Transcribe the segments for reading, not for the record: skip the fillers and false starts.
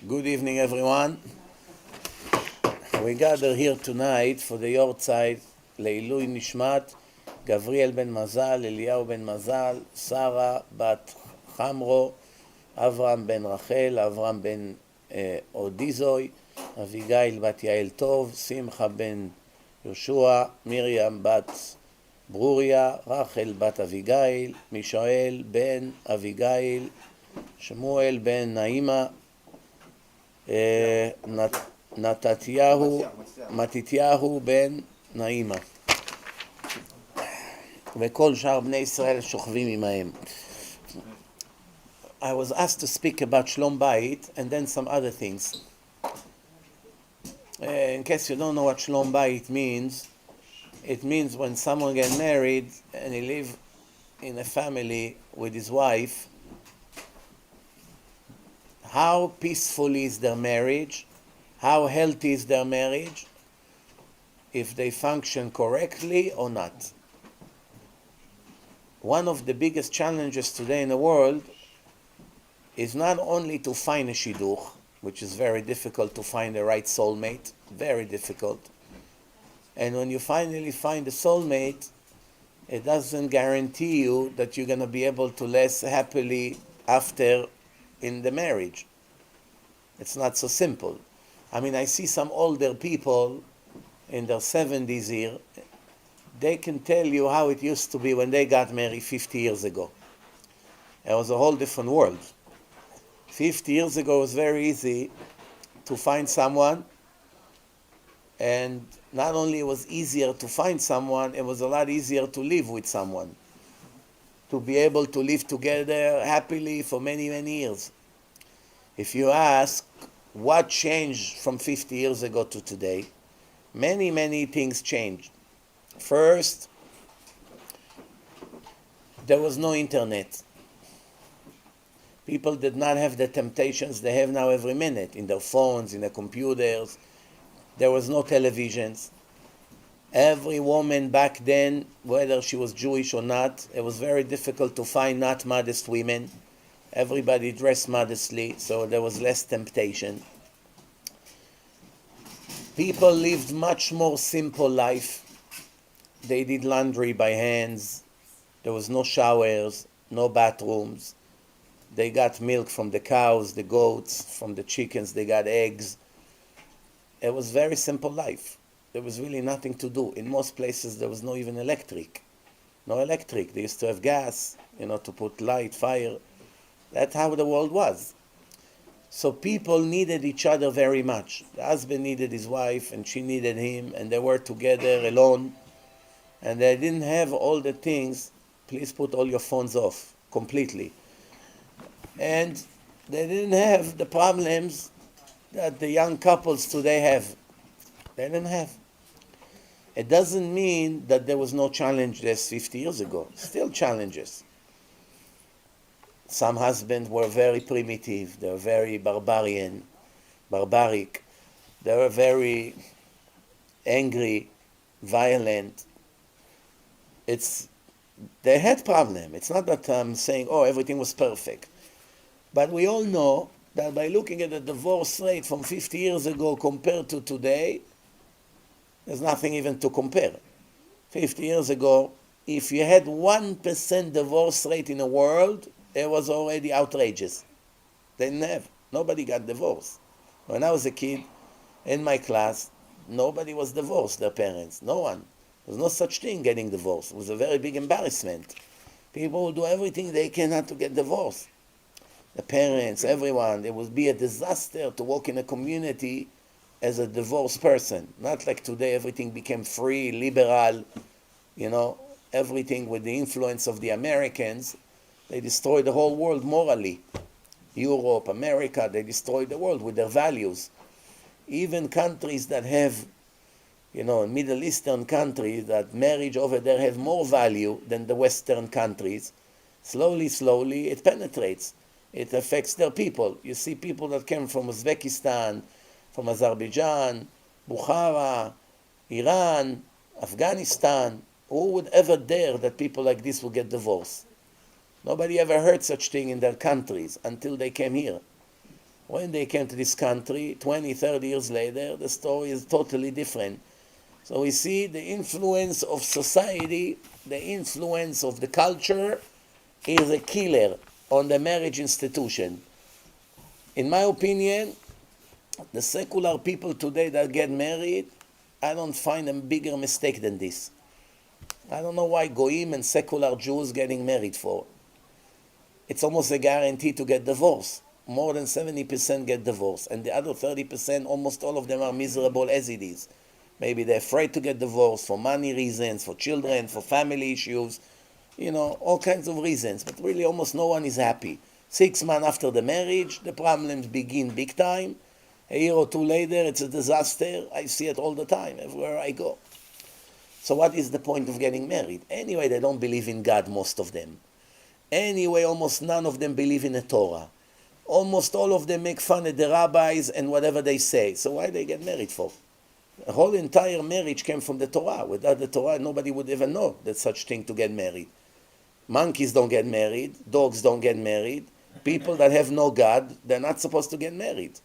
Good evening, everyone. We gather here tonight for the Yortzeit Leilui Nishmat Gavriel ben Mazal, Eliyahu ben Mazal, Sarah bat Chamro, Avram ben Rachel, Avram ben Odizoi, Avigail bat Yael Tov, Simcha ben Yoshua, Miriam bat Bruria, Rachel bat Avigail, Mishael ben Avigail, Shmuel ben Naima, מתתיהו בן נעימה וכל שאר בני ישראל שוכבים עמהם. I was asked to speak about Shlom Bayit and then some other things. In case you don't know what Shlom Bayit means, it means when someone gets married and he lives in a family with his wife, how peaceful is their marriage, how healthy is their marriage, if they function correctly or not. One of the biggest challenges today in the world is not only to find a shidduch, which is very difficult to find the right soulmate, very difficult. And when you finally find a soulmate, it doesn't guarantee you that you're going to be able to live happily after in the marriage. It's not so simple. I mean, I see some older people in their 70s here, they can tell you how it used to be when they got married 50 years ago. It was a whole different world. 50 years ago it was very easy to find someone, and not only it was easier to find someone, it was a lot easier to live with someone, to be able to live together happily for many, many years. If you ask what changed from 50 years ago to today, many, many things changed. First, there was no internet. People did not have the temptations they have now every minute in their phones, in their computers. There was no televisions. Every woman back then, whether she was Jewish or not, it was very difficult to find not modest women. Everybody dressed modestly, so there was less temptation. People lived much more simple life. They did laundry by hands. There was no showers, no bathrooms. They got milk from the cows, the goats, from the chickens, they got eggs. It was very simple life. There was really nothing to do. In most places there was no even electric. No electric. They used to have gas, to put light, fire. That's how the world was. So people needed each other very much. The husband needed his wife and she needed him, and they were together alone. And they didn't have all the things. Please put all your phones off completely. And they didn't have the problems that the young couples today have. They didn't have. It doesn't mean that there was no challenges 50 years ago. Still challenges. Some husbands were very primitive. They were very barbaric. They were very angry, violent. They had problems. It's not that I'm saying, everything was perfect. But we all know that by looking at the divorce rate from 50 years ago compared to today, there's nothing even to compare. 50 years ago, if you had 1% divorce rate in the world, it was already outrageous. They didn't have. Nobody got divorced. When I was a kid, in my class, nobody was divorced, their parents. No one. There was no such thing getting divorced. It was a very big embarrassment. People would do everything they can not to get divorced. The parents, everyone. It would be a disaster to walk in a community as a divorced person. Not like today, everything became free, liberal, everything with the influence of the Americans. They destroyed the whole world morally. Europe, America, they destroyed the world with their values. Even countries that have, Middle Eastern countries, that marriage over there have more value than the Western countries, slowly, it penetrates. It affects their people. You see people that came from Uzbekistan, from Azerbaijan, Bukhara, Iran, Afghanistan. Who would ever dare that people like this will get divorced? Nobody ever heard such thing in their countries until they came here. When they came to this country, 20, 30 years later, the story is totally different. So we see the influence of society, the influence of the culture is a killer on the marriage institution. In my opinion, the secular people today that get married, I don't find a bigger mistake than this. I don't know why Goyim and secular Jews getting married for. It's almost a guarantee to get divorced. More than 70% get divorced. And the other 30%, almost all of them are miserable as it is. Maybe they're afraid to get divorced for money reasons, for children, for family issues, all kinds of reasons. But really almost no one is happy. 6 months after the marriage, the problems begin big time. A year or two later, it's a disaster. I see it all the time, everywhere I go. So what is the point of getting married? Anyway, they don't believe in God, most of them. Anyway, almost none of them believe in the Torah. Almost all of them make fun of the rabbis and whatever they say. So why they get married for? The whole entire marriage came from the Torah. Without the Torah, nobody would ever know that such thing to get married. Monkeys don't get married. Dogs don't get married. People that have no God, they're not supposed to get married.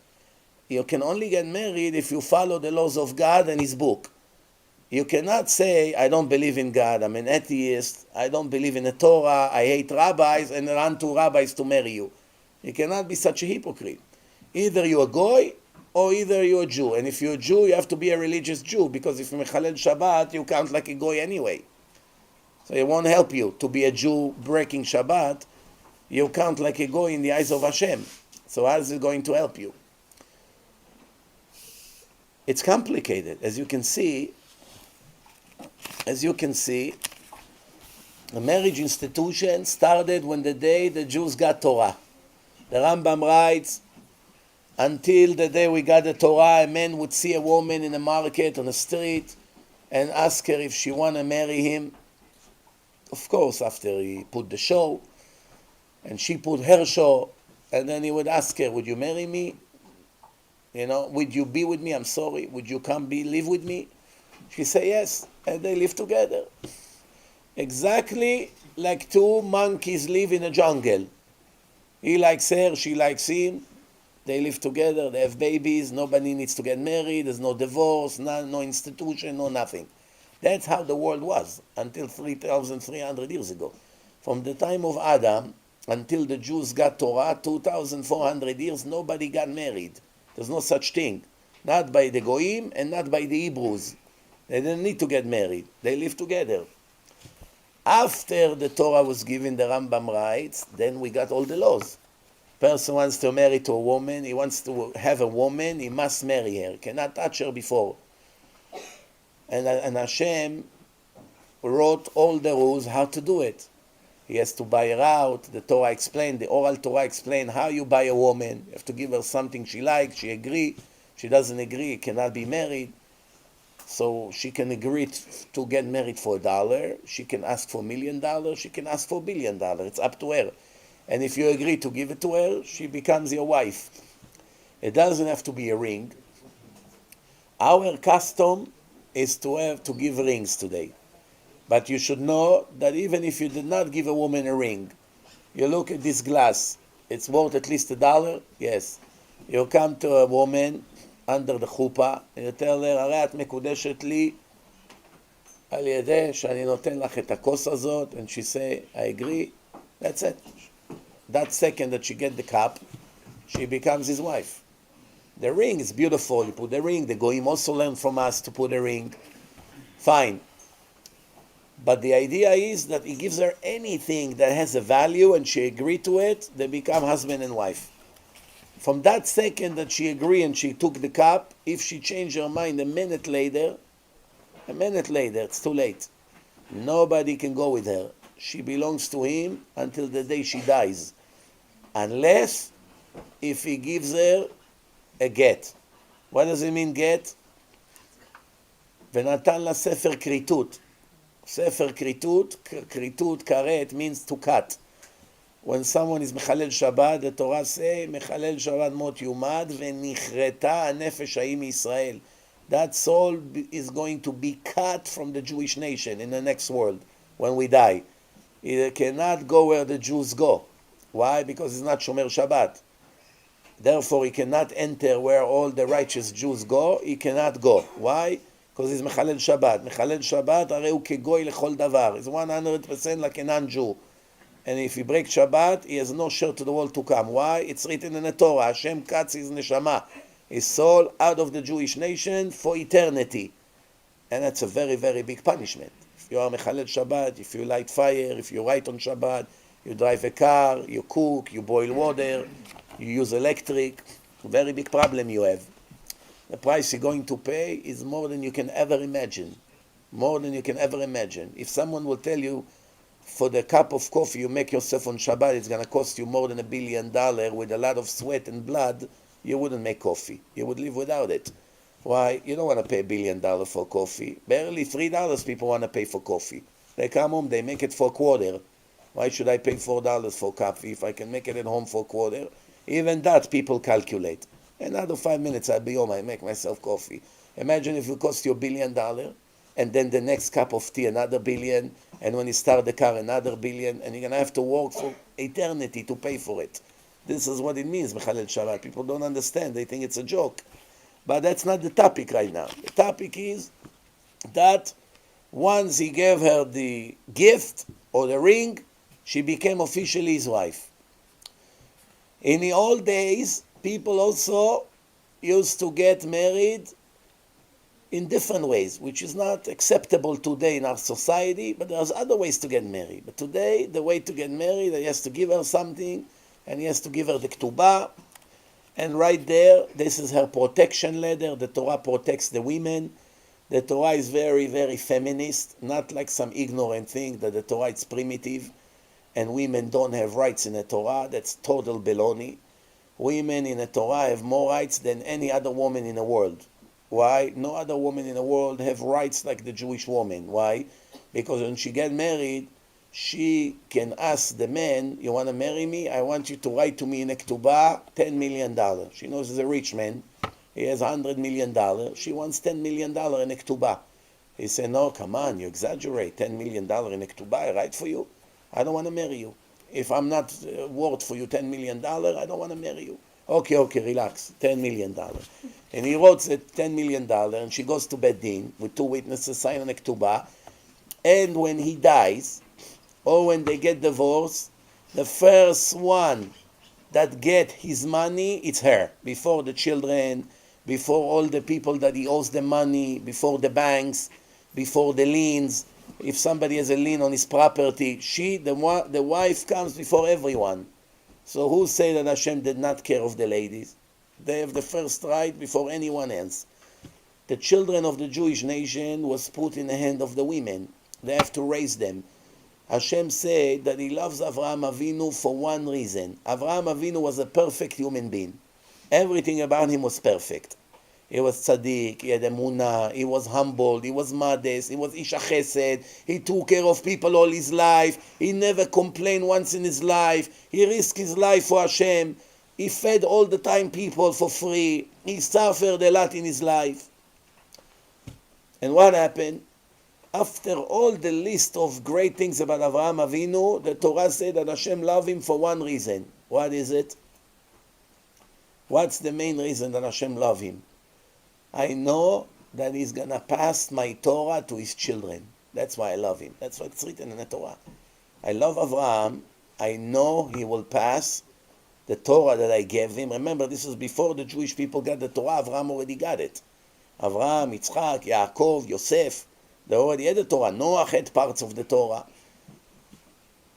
You can only get married if you follow the laws of God and His book. You cannot say, I don't believe in God, I'm an atheist, I don't believe in the Torah, I hate rabbis, and run to rabbis to marry you. You cannot be such a hypocrite. Either you're a goy, or either you're a Jew. And if you're a Jew, you have to be a religious Jew, because if you're Mechalel Shabbat, you count like a goy anyway. So it won't help you to be a Jew breaking Shabbat. You count like a goy in the eyes of Hashem. So how is it going to help you? It's complicated. As you can see, the marriage institution started when the day the Jews got Torah. The Rambam writes, until the day we got the Torah, a man would see a woman in the market, on the street, and ask her if she want to marry him. Of course, after he put the show, and she put her show, and then he would ask her, would you marry me? Would you be with me? I'm sorry. Would you come live with me? She say yes, and they live together. Exactly like two monkeys live in a jungle. He likes her, she likes him. They live together, they have babies, nobody needs to get married, there's no divorce, no institution, no nothing. That's how the world was until 3,300 years ago. From the time of Adam until the Jews got Torah, 2,400 years, nobody got married. There's no such thing. Not by the Goyim and not by the Hebrews. They didn't need to get married. They lived together. After the Torah was given, the Rambam writes, then we got all the laws. Person wants to marry to a woman, he wants to have a woman, he must marry her. Cannot touch her before. And Hashem wrote all the rules how to do it. He has to buy her out. The Torah explained, the oral Torah explained how you buy a woman. You have to give her something she likes, she agree. She doesn't agree, cannot be married. So she can agree to get married for $1. She can ask for $1 million. She can ask for $1 billion. It's up to her. And if you agree to give it to her, she becomes your wife. It doesn't have to be a ring. Our custom is to give rings today. But you should know that even if you did not give a woman a ring, you look at this glass, it's worth at least $1? Yes. You come to a woman under the chuppah, and you tell her, הרי את מקודשת לי על ידי שאני נותן לך את הכוס הזאת, and she say, I agree, that's it. That second that she get the cup, she becomes his wife. The ring is beautiful, you put the ring, the Goyim also learn from us to put a ring. Fine. But the idea is that he gives her anything that has a value and she agreed to it, they become husband and wife. From that second that she agreed and she took the cup, if she changed her mind a minute later, it's too late. Nobody can go with her. She belongs to him until the day she dies. Unless if he gives her a get. What does it mean, get? ונתן לה ספר כריתות. ספר כריתות, כריתות, karet means to cut. When someone is מחלל שבת, the Torah say, מחלל שבת מות יומד, ונכרתה הנפש ההיא מישראל. That soul is going to be cut from the Jewish nation in the next world, when we die. It cannot go where the Jews go. Why? Because it's not Shomer Shabbat. Therefore, he cannot enter where all the righteous Jews go. He cannot go. Why? Because he's Mechalel Shabbat. Mechalel Shabbat, הרי הוא כגוי לכל דבר. He's 100% like a non-Jew. And if he breaks Shabbat, he has no share to the world to come. Why? It's written in the Torah. Hashem cuts his neshama, his soul, out of the Jewish nation for eternity. And that's a very, very big punishment. If you are Mechalel Shabbat, if you light fire, if you write on Shabbat, you drive a car, you cook, you boil water, you use electric, very big problem you have. The price you're going to pay is more than you can ever imagine. More than you can ever imagine. If someone will tell you, for the cup of coffee you make yourself on Shabbat, it's going to cost you more than $1 billion with a lot of sweat and blood, you wouldn't make coffee. You would live without it. Why? You don't want to pay $1 billion for coffee. Barely $3 people want to pay for coffee. They come home, they make it for a quarter. Why should I pay $4 for coffee if I can make it at home for a quarter? Even that people calculate. Another 5 minutes I'll be home, I make myself coffee. Imagine if it cost you $1 billion, and then the next cup of tea, another $1 billion, and when you start the car, another $1 billion, and you're going to have to work for eternity to pay for it. This is what it means, Mechalel Shabbat. People don't understand. They think it's a joke. But that's not the topic right now. The topic is that once he gave her the gift or the ring, she became officially his wife. In the old days, people also used to get married in different ways, which is not acceptable today in our society, but there's other ways to get married. But today, the way to get married, he has to give her something, and he has to give her the ketubah, and right there, this is her protection ladder. The Torah protects the women. The Torah is very, very feminist, not like some ignorant thing that the Torah is primitive, and women don't have rights in the Torah. That's total baloney. Women in the Torah have more rights than any other woman in the world. Why? No other woman in the world have rights like the Jewish woman. Why? Because when she get married, she can ask the man, you want to marry me? I want you to write to me in a ketubah $10 million. She knows he's a rich man. He has $100 million. She wants $10 million in a ketubah. He said, no, come on, you exaggerate. $10 million in a ketubah, I write for you. I don't want to marry you. If I'm not worth for you $10 million, I don't want to marry you. Okay, relax, $10 million. And he wrote that $10 million, and she goes to Beit Din with 2 witnesses, sign on a ketubah. And when he dies, or when they get divorced, the first one that get his money, it's her. Before the children, before all the people that he owes the money, before the banks, before the liens. If somebody has a lien on his property, she, the wife, comes before everyone. So who say that Hashem did not care of the ladies? They have the first right before anyone else. The children of the Jewish nation was put in the hand of the women. They have to raise them. Hashem said that he loves Avraham Avinu for one reason. Avraham Avinu was a perfect human being. Everything about him was perfect. He was tzaddik, he had emunah, he was humble, he was modest, he was isha chesed, he took care of people all his life, he never complained once in his life, he risked his life for Hashem, he fed all the time people for free, he suffered a lot in his life. And what happened? After all the list of great things about Avraham Avinu, the Torah said that Hashem loved him for one reason. What is it? What's the main reason that Hashem loved him? I know that he's going to pass my Torah to his children. That's why I love him. That's what's written in the Torah. I love Avraham. I know he will pass the Torah that I gave him. Remember, this is before the Jewish people got the Torah. Avraham already got it. Avraham, Yitzchak, Yaakov, Yosef, they already had the Torah. Noah had parts of the Torah.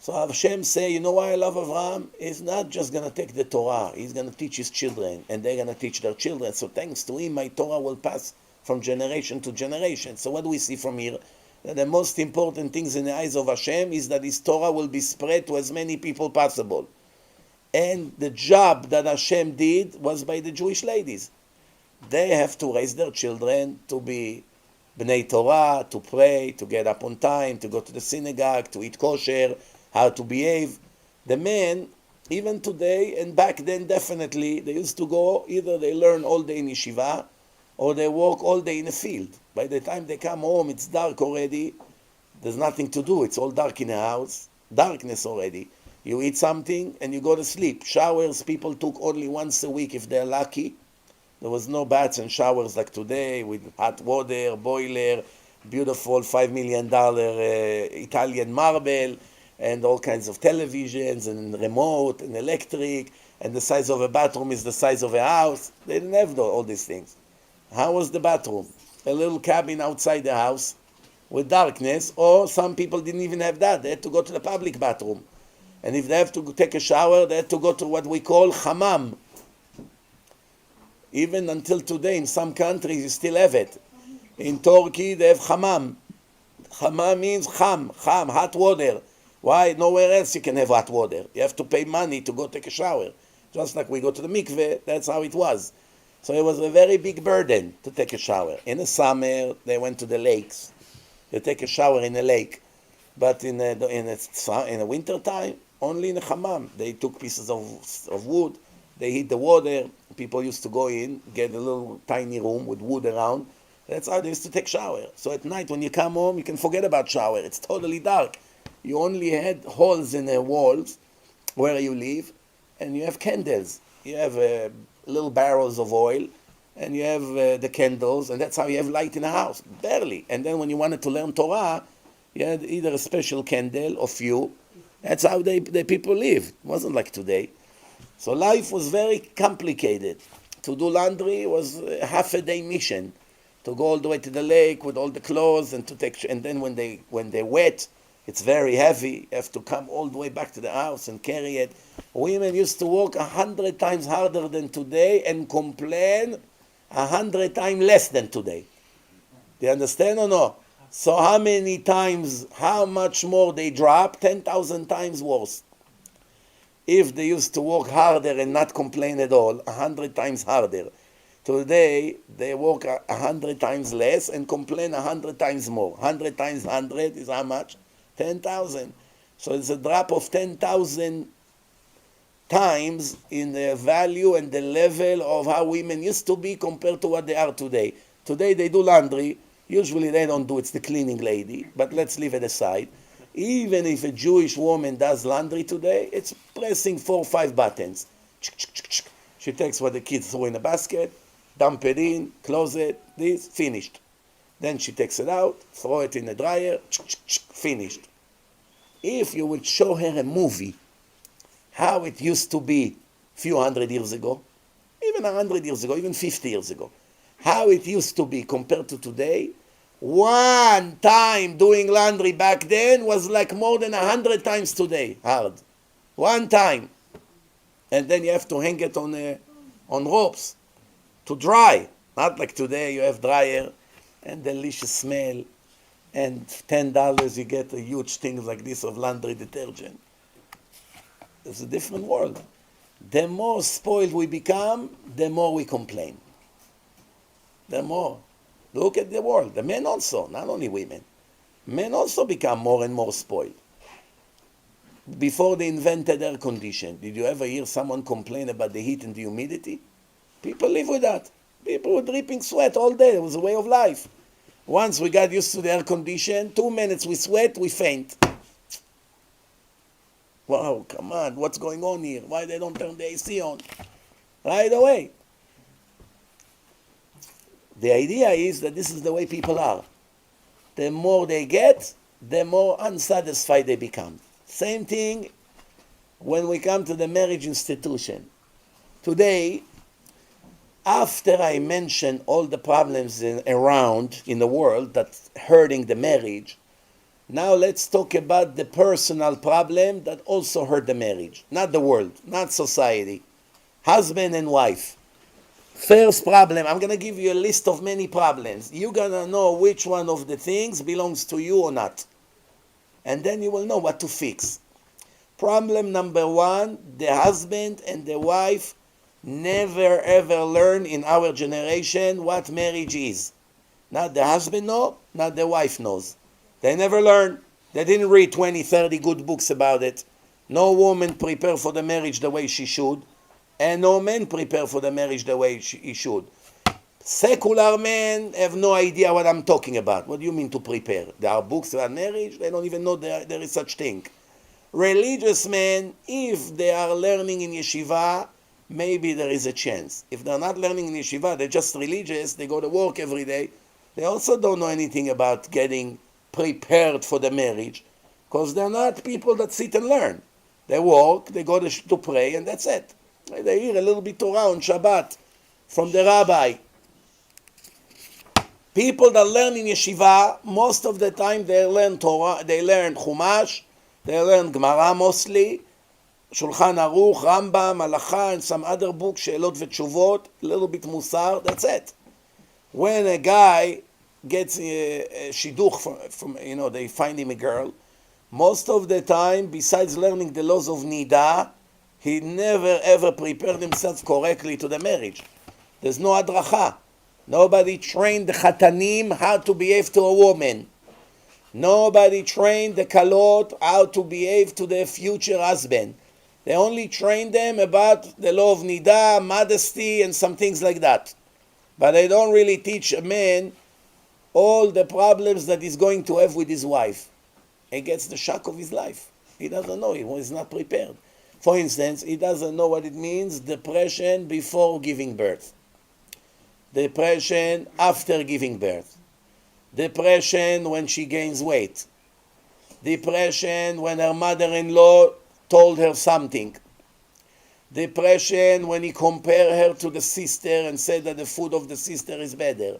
So Hashem say, you know why I love Avraham? He's not just going to take the Torah. He's going to teach his children, and they're going to teach their children. So thanks to him, my Torah will pass from generation to generation. So what do we see from here? That the most important things in the eyes of Hashem is that his Torah will be spread to as many people possible. And the job that Hashem did was by the Jewish ladies. They have to raise their children to be Bnei Torah, to pray, to get up on time, to go to the synagogue, to eat kosher, how to behave. The men, even today and back then definitely, they used to go, either they learn all day in yeshiva, or they work all day in the field. By the time they come home, it's dark already. There's nothing to do. It's all dark in the house. Darkness already. You eat something and you go to sleep. Showers people took only once a week if they're lucky. There was no baths and showers like today with hot water, boiler, beautiful $5 million Italian marble, and all kinds of televisions and remote and electric, and the size of a bathroom is the size of a house. They didn't have all these things. How was the bathroom? A little cabin outside the house with darkness, or some people didn't even have that. They had to go to the public bathroom. And if they have to take a shower, they had to go to what we call hammam. Even until today, in some countries, you still have it. In Turkey, they have hammam. Hammam means hot water. Why? Nowhere else you can have hot water. You have to pay money to go take a shower. Just like we go to the mikveh, that's how it was. So it was a very big burden to take a shower. In the summer, they went to the lakes. You take a shower in a lake. But in the winter time, only in the hammam. They took pieces of wood, they heat the water. People used to go in, get a little tiny room with wood around. That's how they used to take shower. So at night when you come home, you can forget about shower. It's totally dark. You only had holes in the walls where you live, and you have candles. You have little barrels of oil, and you have the candles, and that's how you have light in the house, barely. And then when you wanted to learn Torah, you had either a special candle or few. That's how the people lived. It wasn't like today. So life was very complicated. To do laundry was a half-a-day mission. To go all the way to the lake with all the clothes and to take. And then when they're wet, it's very heavy. You have to come all the way back to the house and carry it. Women used to work 100 times harder than today and complain 100 times less than today. Do you understand or no? So how many times, how much more they drop? 10,000 times worse. If they used to work harder and not complain at all, 100 times harder. Today, they work 100 times less and complain 100 times more. 100 times 100 is how much? 10,000. So it's a drop of 10,000 times in the value and the level of how women used to be compared to what they are today. Today they do laundry. Usually they don't do it, it's the cleaning lady, but let's leave it aside. Even if a Jewish woman does laundry today, it's pressing 4 or 5 buttons. She takes what the kids throw in a basket, dump it in, close it, this, finished. Then she takes it out, throw it in the dryer, finished. If you would show her a movie, how it used to be a few hundred years ago, even 100 years ago, even 50 years ago, how it used to be compared to today, one time doing laundry back then was like more than 100 times today, hard. One time. And then you have to hang it on ropes to dry. Not like today, you have dryer and delicious smell, and $10 you get a huge thing like this of laundry detergent. It's a different world. The more spoiled we become, the more we complain. The more. Look at the world. The men also, not only women. Men also become more and more spoiled. Before they invented air conditioning, did you ever hear someone complain about the heat and the humidity? People live with that. People were dripping sweat all day. It was a way of life. Once we got used to the air condition, 2 minutes we sweat, we faint. Wow, come on, what's going on here? Why they don't turn the AC on? Right away. The idea is that this is the way people are. The more they get, the more unsatisfied they become. Same thing when we come to the marriage institution. Today, after I mention all the problems around in the world that's hurting the marriage, now let's talk about the personal problem that also hurt the marriage. Not the world, not society. Husband and wife. First problem, I'm going to give you a list of many problems. You're going to know which one of the things belongs to you or not. And then you will know what to fix. Problem number 1, the husband and the wife never ever learn in our generation what marriage is. Not the husband knows, not the wife knows. They never learn. They didn't read 20, 30 good books about it. No woman prepare for the marriage the way she should. And no man prepare for the marriage the way he should. Secular men have no idea what I'm talking about. What do you mean to prepare? There are books about marriage. They don't even know there is such thing. Religious men, if they are learning in yeshiva, maybe there is a chance. If they're not learning in yeshiva, they're just religious, they go to work every day, they also don't know anything about getting prepared for the marriage, because they're not people that sit and learn. They work, they go to pray, and that's it. They hear a little bit Torah on Shabbat from the rabbi. People that learn in yeshiva, most of the time they learn Torah, they learn Chumash, they learn Gemara mostly, Shulchan Aruch, Rambam, Halacha, and some other books, She'elot v'Tshuvot, a little bit Musar, that's it. When a guy gets a shidduch from they find him a girl, most of the time, besides learning the laws of Nida, he never ever prepared himself correctly to the marriage. There's no adracha. Nobody trained the chatanim how to behave to a woman. Nobody trained the kalot how to behave to their future husband. They only trained them about the law of Nida, modesty, and some things like that. But they don't really teach a man all the problems that he's going to have with his wife. He gets the shock of his life. He doesn't know. He's not prepared. For instance, he doesn't know what it means, depression before giving birth. Depression after giving birth. Depression when she gains weight. Depression when her mother-in-law told her something. Depression when he compared her to the sister and said that the food of the sister is better.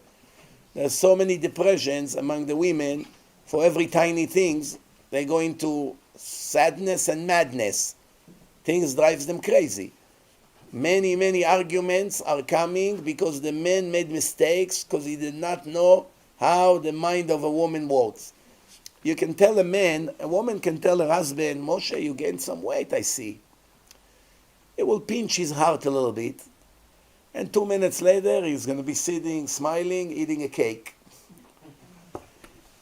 There's so many depressions among the women. For every tiny things, they go into sadness and madness. Things drives them crazy. Many, many arguments are coming because the man made mistakes because he did not know how the mind of a woman works. You can tell a woman can tell her husband, Moshe, you gained some weight, I see. It will pinch his heart a little bit. And 2 minutes later, he's going to be sitting, smiling, eating a cake.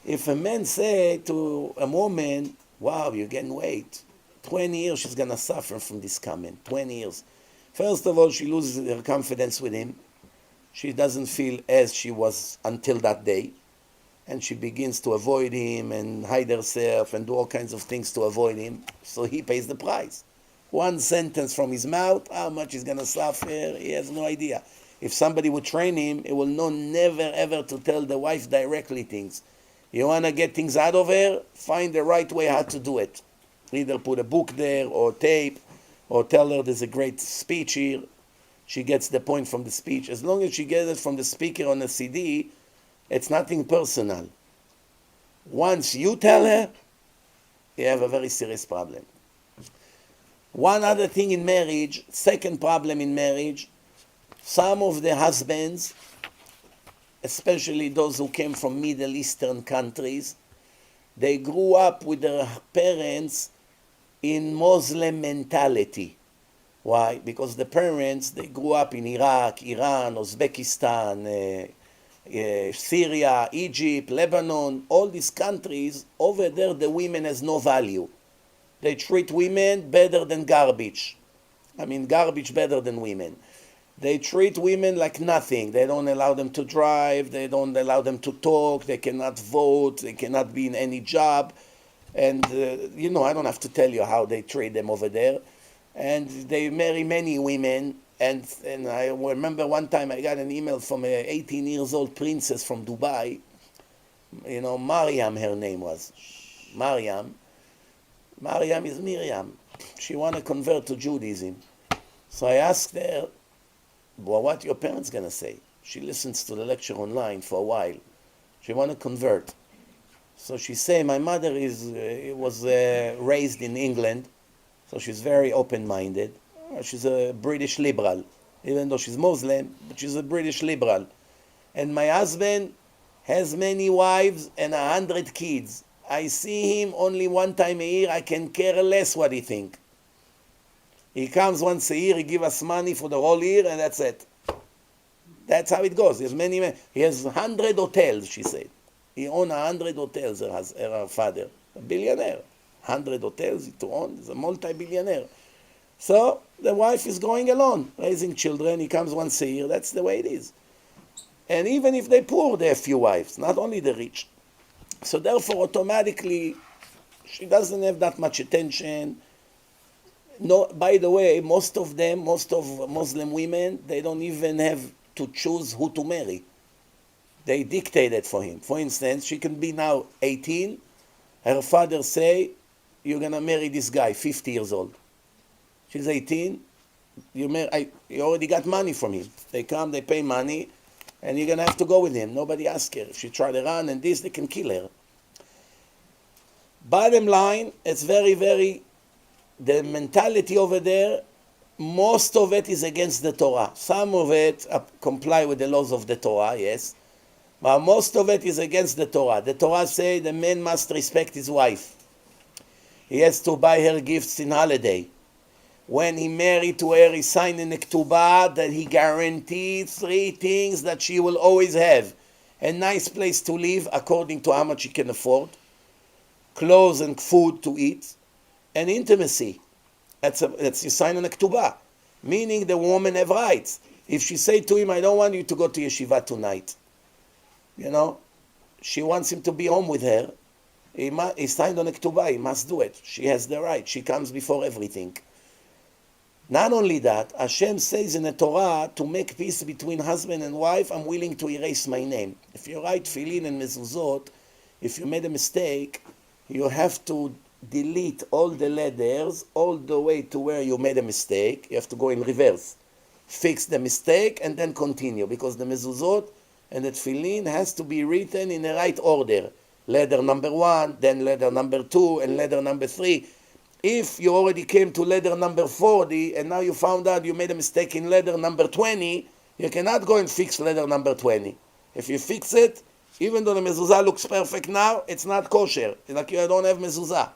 If a man say to a woman, wow, you gain weight, 20 years she's going to suffer from this comment, 20 years. First of all, she loses her confidence with him. She doesn't feel as she was until that day. And she begins to avoid him and hide herself and do all kinds of things to avoid him. So he pays the price. One sentence from his mouth, how much he's going to suffer, he has no idea. If somebody would train him, he will know never ever to tell the wife directly things. You want to get things out of her, find the right way how to do it. Either put a book there or tape, or tell her there's a great speech here. She gets the point from the speech. As long as she gets it from the speaker on a CD, it's nothing personal. Once you tell her, you have a very serious problem. One other thing in marriage, second problem in marriage, some of the husbands, especially those who came from Middle Eastern countries, they grew up with their parents in Muslim mentality. Why? Because the parents, they grew up in Iraq, Iran, Uzbekistan, Syria, Egypt, Lebanon, all these countries. Over there the women has no value. They treat women better than garbage. Garbage better than women. They treat women like nothing. They don't allow them to drive. They don't allow them to talk. They cannot vote. They cannot be in any job. And, I don't have to tell you how they treat them over there. And they marry many women. And I remember one time I got an email from an 18-year-old princess from Dubai. Mariam, her name was. Mariam is Miriam. She want to convert to Judaism. So I asked her, well, what your parents going to say? She listens to the lecture online for a while. She want to convert. So she say, my mother was raised in England, so she's very open-minded. She's a British liberal, even though she's Muslim, but she's a British liberal. And my husband has many wives and 100 kids. I see him only one time a year. I can care less what he think. He comes once a year, he gives us money for the whole year, and that's it. That's how it goes. He has many men. He has 100 hotels, she said. He owns 100 hotels, her father. A billionaire. 100 hotels to own. He's a multi-billionaire. So the wife is going alone, raising children. He comes once a year. That's the way it is. And even if they're poor, they have few wives, not only the rich. So therefore, automatically, She doesn't have that much attention. No, by the way, most of Muslim women, they don't even have to choose who to marry. They dictate it for him. For instance, she can be now 18. Her father say, you're going to marry this guy, 50 years old. She's 18. You already got money from him. They come, they pay money, and you're going to have to go with him. Nobody asks her. If she try to run and this, they can kill her. Bottom line, it's very, very, the mentality over there, most of it is against the Torah. Some of it comply with the laws of the Torah, yes. But most of it is against the Torah. The Torah say the man must respect his wife. He has to buy her gifts in holiday. When he married to her, he signed in a ketubah that he guaranteed 3 things that she will always have. A nice place to live according to how much she can afford, clothes and food to eat, and intimacy. That's you sign on a ketubah. Meaning the woman have rights. If she say to him, I don't want you to go to yeshiva tonight, she wants him to be home with her, he signed on a ketubah, he must do it. She has the right. She comes before everything. Not only that, Hashem says in the Torah, to make peace between husband and wife, I'm willing to erase my name. If you write tefillin and mezuzot, if you made a mistake, you have to delete all the letters all the way to where you made a mistake. You have to go in reverse. Fix the mistake and then continue, because the mezuzot and the tefillin has to be written in the right order. Letter number 1, then letter number 2, and letter number 3. If you already came to letter number 40 and now you found out you made a mistake in letter number 20, you cannot go and fix letter number 20. If you fix it, even though the mezuzah looks perfect now, it's not kosher. It's like you don't have mezuzah.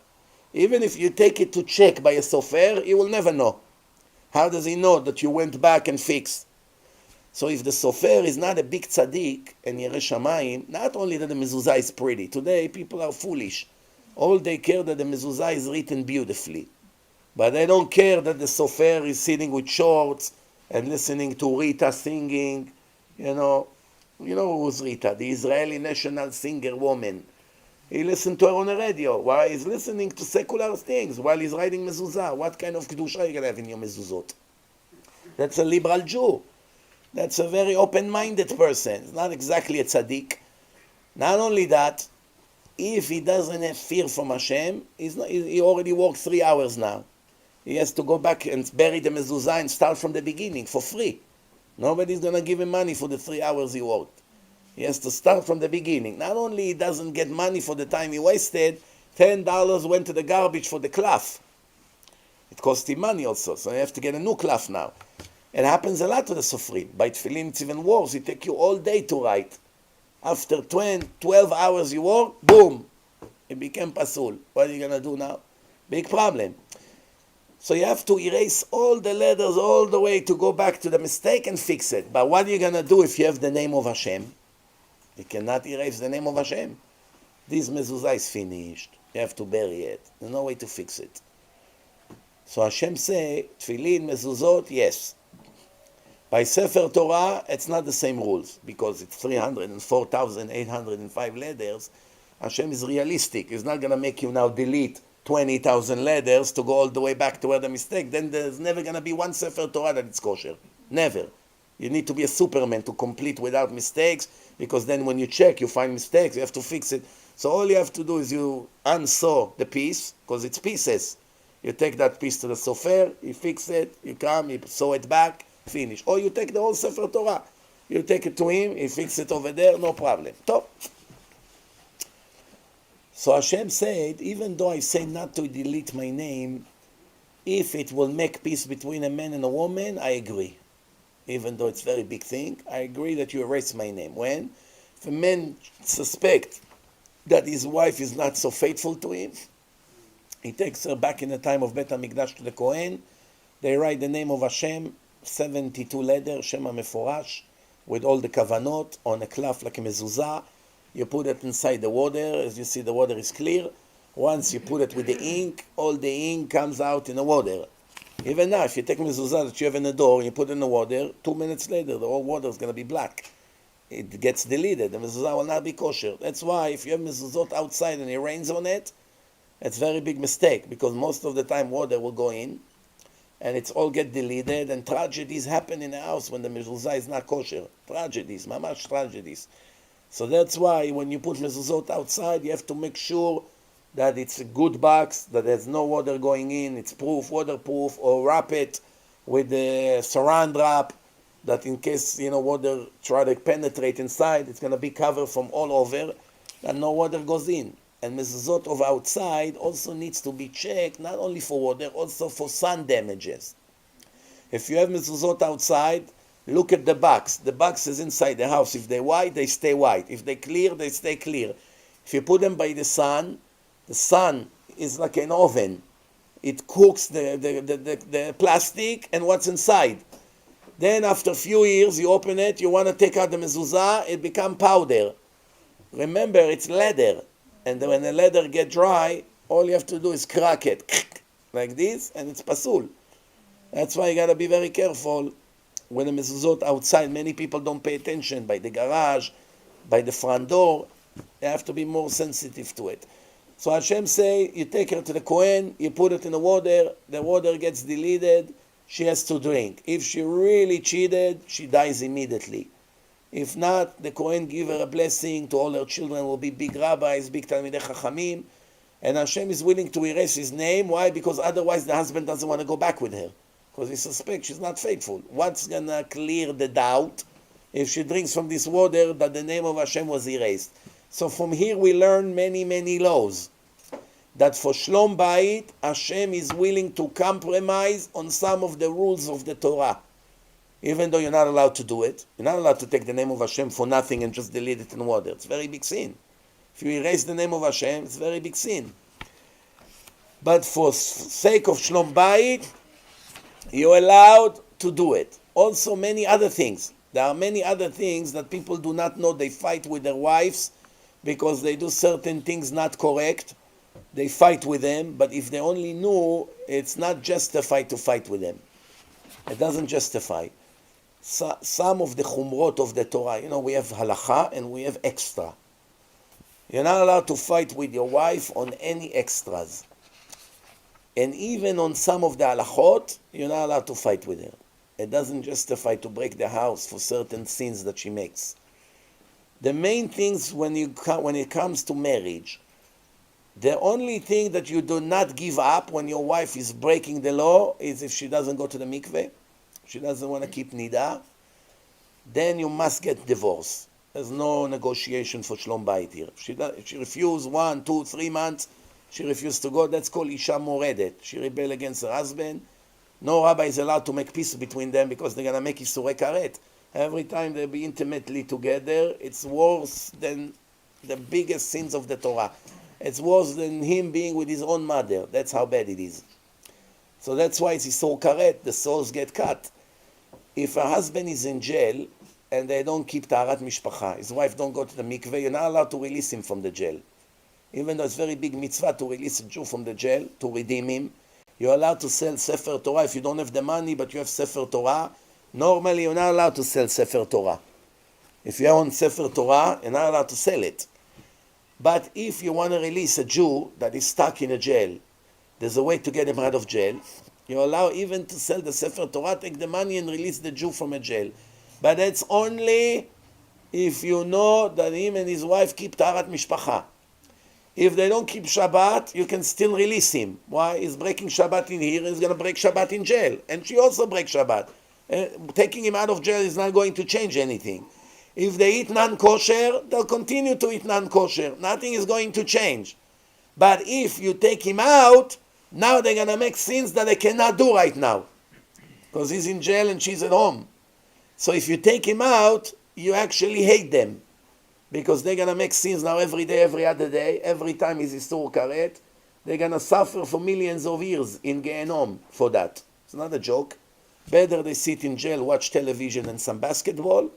Even if you take it to check by a sofer, he will never know. How does he know that you went back and fixed? So if the sofer is not a big tzaddik and yireh shamayim, not only that the mezuzah is pretty. Today people are foolish. All they care that the mezuzah is written beautifully. But they don't care that the sofer is sitting with shorts and listening to Rita singing. You know who's Rita, the Israeli national singer woman. He listened to her on the radio while he's listening to secular things, while he's writing mezuzah. What kind of kedusha are you going to have in your mezuzot? That's a liberal Jew. That's a very open-minded person. It's not exactly a tzaddik. Not only that, if he doesn't have fear from Hashem, he already worked 3 hours now. He has to go back and bury the mezuzah and start from the beginning for free. Nobody's going to give him money for the 3 hours he worked. He has to start from the beginning. Not only he doesn't get money for the time he wasted, $10 went to the garbage for the cloth. It cost him money also, so you have to get a new cloth now. It happens a lot to the sofrim. By tefillin it's even worse. It takes you all day to write. After 12 hours you work, boom, it became pasul. What are you going to do now? Big problem. So you have to erase all the letters all the way to go back to the mistake and fix it. But what are you going to do if you have the name of Hashem? You cannot erase the name of Hashem. This mezuzah is finished. You have to bury it. There's no way to fix it. So Hashem say, tefillin, mezuzot, yes. By Sefer Torah, it's not the same rules, because it's 304,805 letters. Hashem is realistic. He's not going to make you now delete 20,000 letters to go all the way back to where the mistake. Then there's never going to be one Sefer Torah that it's kosher. Never. You need to be a Superman to complete without mistakes, because then when you check, you find mistakes. You have to fix it. So all you have to do is you unsew the piece, because it's pieces. You take that piece to the sofer, you fix it, you come, you sew it back, finish. Or you take the whole Sefer Torah. You take it to him, he fix it over there, no problem. Top. So Hashem said, even though I say not to delete my name, if it will make peace between a man and a woman, I agree. Even though it's a very big thing, I agree that you erase my name. When? If a man suspects that his wife is not so faithful to him, he takes her back in the time of Bet HaMikdash to the Kohen. They write the name of Hashem, 72 letters, Shema Meforash, with all the kavanot on a cloth like a mezuzah. You put it inside the water. As you see, the water is clear. Once you put it with the ink, all the ink comes out in the water. Even now, if you take mezuzah that you have in the door and you put it in the water, 2 minutes later, the whole water is going to be black. It gets deleted. The mezuzah will not be kosher. That's why if you have mezuzot outside and it rains on it, It's a very big mistake, because most of the time water will go in, and it's all get deleted, and tragedies happen in the house when the mezuzah is not kosher. Tragedies, mamash tragedies. So that's why when you put mezuzot outside, you have to make sure that it's a good box, that there's no water going in, it's waterproof, or wrap it with the saran wrap, that in case water try to penetrate inside, it's going to be covered from all over, and no water goes in. And mezuzot of outside also needs to be checked, not only for water, also for sun damages. If you have mezuzot outside, look at the box. The box is inside the house. If they're white, they stay white. If they're clear, they stay clear. If you put them by the sun is like an oven. It cooks the plastic and what's inside. Then after a few years, you open it, you want to take out the mezuzah, it becomes powder. Remember, it's leather. And when the leather get dry, all you have to do is crack it, like this, and it's pasul. That's why you got to be very careful when the mezuzot outside. Many people don't pay attention by the garage, by the front door. You have to be more sensitive to it. So Hashem say, you take her to the Kohen, you put it in the water gets deleted, she has to drink. If she really cheated, she dies immediately. If not, the Kohen give her a blessing, to all her children will be big rabbis, big Talmidei Chachamim, and Hashem is willing to erase his name. Why? Because otherwise the husband doesn't want to go back with her, because he suspects she's not faithful. What's going to clear the doubt? If she drinks from this water, that the name of Hashem was erased. So from here we learn many, many laws. That for Shlom Bayit, Hashem is willing to compromise on some of the rules of the Torah. Even though you're not allowed to do it. You're not allowed to take the name of Hashem for nothing and just delete it in water. It's a very big sin. If you erase the name of Hashem, it's a very big sin. But for sake of Shlom Bayit, you're allowed to do it. Also many other things. There are many other things that people do not know. They fight with their wives because they do certain things not correct. They fight with them, but if they only knew, it's not justified to fight with them. It doesn't justify. Some of the chumrot of the Torah, we have halacha and we have extra. You're not allowed to fight with your wife on any extras. And even on some of the halachot, you're not allowed to fight with her. It doesn't justify to break the house for certain sins that she makes. The main things when it comes to marriage, the only thing that you do not give up when your wife is breaking the law is if she doesn't go to the mikveh, she doesn't want to keep nidah, then you must get divorced. There's no negotiation for Shlom Bayit here. If she refuses 1, 2, 3 months, she refused to go, that's called Isha Moredet. She rebelled against her husband. No rabbi is allowed to make peace between them because they're going to make Isurei Karet. Every time they'll be intimately together, it's worse than the biggest sins of the Torah. It's worse than him being with his own mother. That's how bad it is. So that's why it's Isurei Karet, the souls get cut. If a husband is in jail and they don't keep Taharat Mishpacha, his wife don't go to the mikveh, you're not allowed to release him from the jail. Even though it's very big mitzvah to release a Jew from the jail, to redeem him, you're allowed to sell Sefer Torah. If you don't have the money but you have Sefer Torah, normally you're not allowed to sell Sefer Torah. If you own Sefer Torah, you're not allowed to sell it. But if you want to release a Jew that is stuck in a jail, there's a way to get him out of jail. You're allowed even to sell the Sefer Torah, take the money and release the Jew from a jail. But that's only if you know that him and his wife keep Taharat Mishpacha. If they don't keep Shabbat, you can still release him. Why? He's breaking Shabbat in here, he's going to break Shabbat in jail. And she also breaks Shabbat. Taking him out of jail is not going to change anything. If they eat non-kosher, they'll continue to eat non-kosher. Nothing is going to change. But if you take him out, now they're going to make sins that they cannot do right now. Because he's in jail and she's at home. So if you take him out, you actually hate them. Because they're going to make sins now every day, every other day. Every time is Isurei Karet. They're going to suffer for millions of years in Gehenom for that. It's not a joke. Better they sit in jail, watch television and some basketball,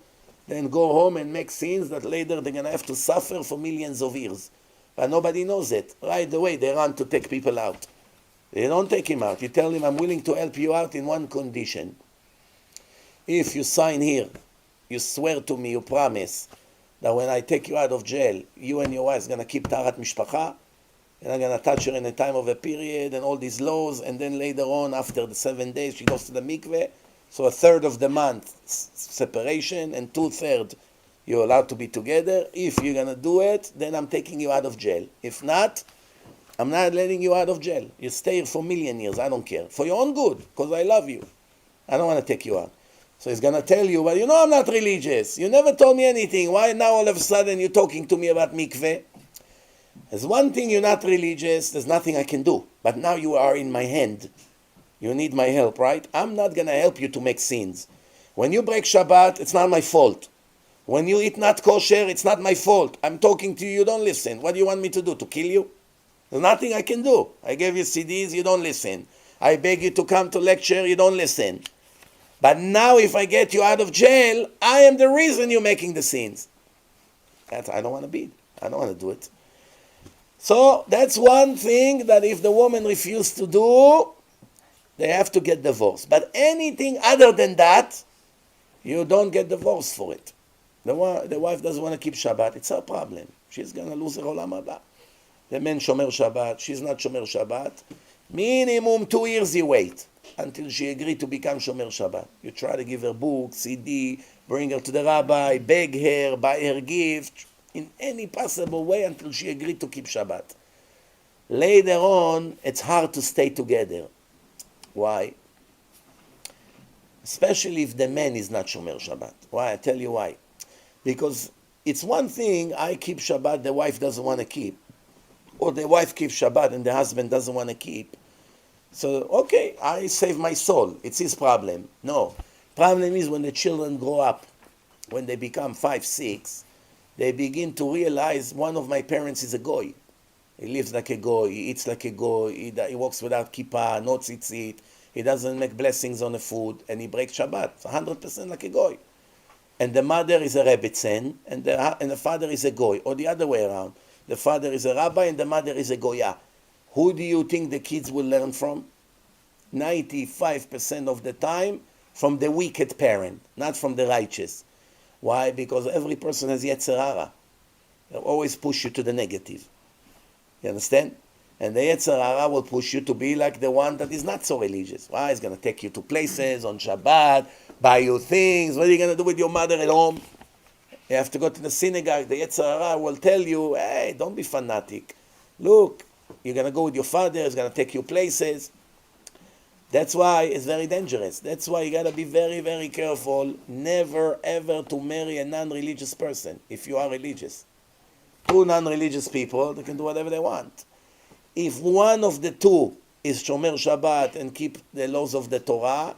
than go home and make sins that later they're going to have to suffer for millions of years. But nobody knows it. Right away, they run to take people out. They don't take him out. You tell him, I'm willing to help you out in one condition. If you sign here, you swear to me, you promise, that when I take you out of jail, you and your wife are going to keep Taharat Mishpacha, You're not going to touch her in the time of a period and all these laws, and then later on, after the 7 days, she goes to the mikveh. So a third of the month separation, and 2/3 you're allowed to be together. If you're going to do it, then I'm taking you out of jail. If not, I'm not letting you out of jail. You stay here for 1,000,000 years. I don't care. For your own good, because I love you. I don't want to take you out. So he's going to tell you, well, you know I'm not religious. You never told me anything. Why now all of a sudden you're talking to me about mikveh? There's one thing, you're not religious. There's nothing I can do. But now you are in my hand. You need my help, right? I'm not going to help you to make sins. When you break Shabbat, it's not my fault. When you eat not kosher, it's not my fault. I'm talking to you, you don't listen. What do you want me to do? To kill you? There's nothing I can do. I gave you CDs, you don't listen. I beg you to come to lecture, you don't listen. But now if I get you out of jail, I am the reason you're making the sins. I don't want to be. I don't want to do it. So that's one thing that if the woman refuses to do, they have to get divorced. But anything other than that, you don't get divorced for it. The wife doesn't want to keep Shabbat, it's her problem. She's going to lose her olam haba. The man shomer Shabbat, she's not shomer Shabbat. Minimum 2 years you wait until she agreed to become shomer Shabbat. You try to give her book, CD, bring her to the rabbi, beg her, buy her gift, in any possible way until she agreed to keep Shabbat. Later on, it's hard to stay together. Why? Especially if the man is not shomer Shabbat. Why? I tell you why. Because it's one thing, I keep Shabbat, the wife doesn't want to keep. Or the wife keeps Shabbat and the husband doesn't want to keep. So, okay, I save my soul. It's his problem. No. Problem is when the children grow up, when they become 5, 6, they begin to realize one of my parents is a goy. He lives like a goy, he eats like a goy, he walks without kippah, no tzitzit, he doesn't make blessings on the food, and he breaks Shabbat. It's 100% like a goy. And the mother is a rebbetzin, and the father is a goy, or the other way around. The father is a rabbi, and the mother is a goya. Who do you think the kids will learn from? 95% of the time from the wicked parent, not from the righteous. Why? Because every person has yetzer hara. They always push you to the negative. You understand? And the yetzer hara will push you to be like the one that is not so religious. Why? He's going to take you to places on Shabbat, buy you things. What are you going to do with your mother at home? You have to go to the synagogue. The yetzer hara will tell you, hey, don't be fanatic. Look, you're going to go with your father. He's going to take you places. That's why it's very dangerous. That's why you got to be very, very careful. Never, ever to marry a non-religious person if you are religious. 2 non-religious people, they can do whatever they want. If one of the 2 is shomer Shabbat and keep the laws of the Torah,